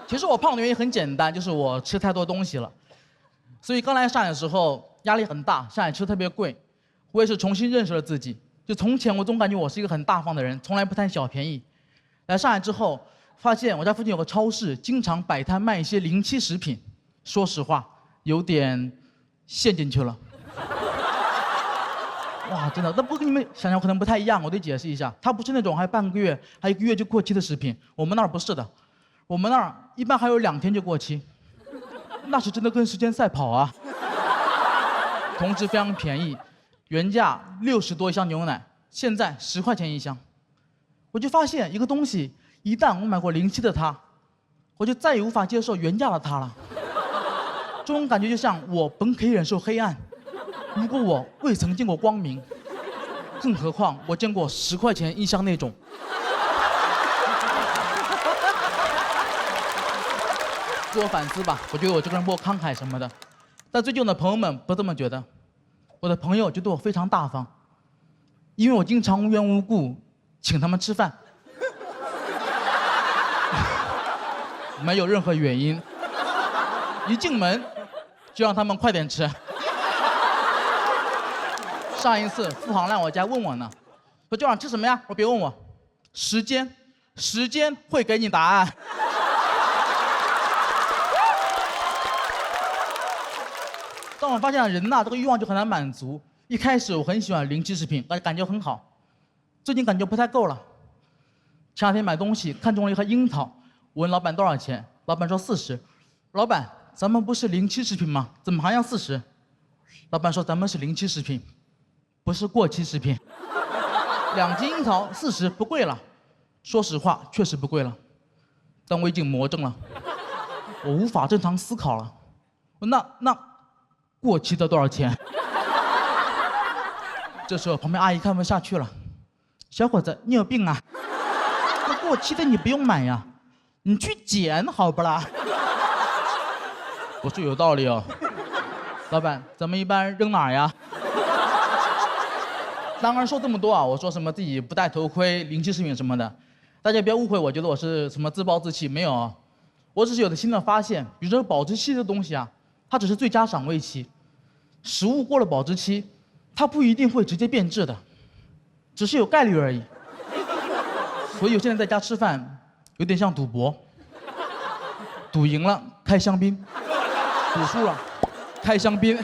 其实我胖的原因很简单，就是我吃太多东西了。所以刚来上海的时候压力很大，上海吃特别贵。我也是重新认识了自己。就从前我总感觉我是一个很大方的人，从来不贪小便宜。来上海之后，发现我家附近有个超市，经常摆摊卖一些临期食品。说实话，有点陷进去了。哇，真的，那不跟你们想象可能不太一样，我得解释一下，它不是那种还半个月、还1个月就过期的食品，我们那儿不是的，我们那儿一般还有2天就过期，那是真的跟时间赛跑啊。同时非常便宜，原价60多一箱牛奶，现在10块钱一箱。我就发现一个东西，一旦我买过临期的它，我就再也无法接受原价的它了。这种感觉就像我本可以忍受黑暗，如果我未曾见过光明，更何况我见过10块钱一箱那种。自我反思吧，我觉得我这个人不够慷慨什么的，但最近我的朋友们不这么觉得，我的朋友就对我非常大方，因为我经常无缘无故请他们吃饭，没有任何原因，一进门就让他们快点吃。上一次付航来我家问我呢，说就想吃什么呀？我说别问我，时间会给你答案。当我发现人呐，这个欲望就很难满足。一开始我很喜欢临期食品，感觉很好，最近感觉不太够了。前2天买东西看中了一盒樱桃，我问老板多少钱，老板说40。老板，咱们不是临期食品吗？怎么还要40？老板说咱们是临期食品，不是过期食品。2斤樱桃40不贵了，说实话确实不贵了，但我已经魔怔了，我无法正常思考了。那过期的多少钱？这时候旁边阿姨看不下去了，小伙子你有病啊，那过期的你不用买呀，你去捡好不啦？我说有道理哦，老板咱们一般扔哪儿呀？当然说这么多啊，我说什么自己不戴头盔、临期食品什么的，大家不要误会，我觉得我是什么自暴自弃，没有啊，我只是有了新的发现，比如说保质期的东西啊，它只是最佳赏味期，食物过了保质期，它不一定会直接变质的，只是有概率而已。所以我现在在家吃饭，有点像赌博，赌赢了开香槟，赌输了开香槟。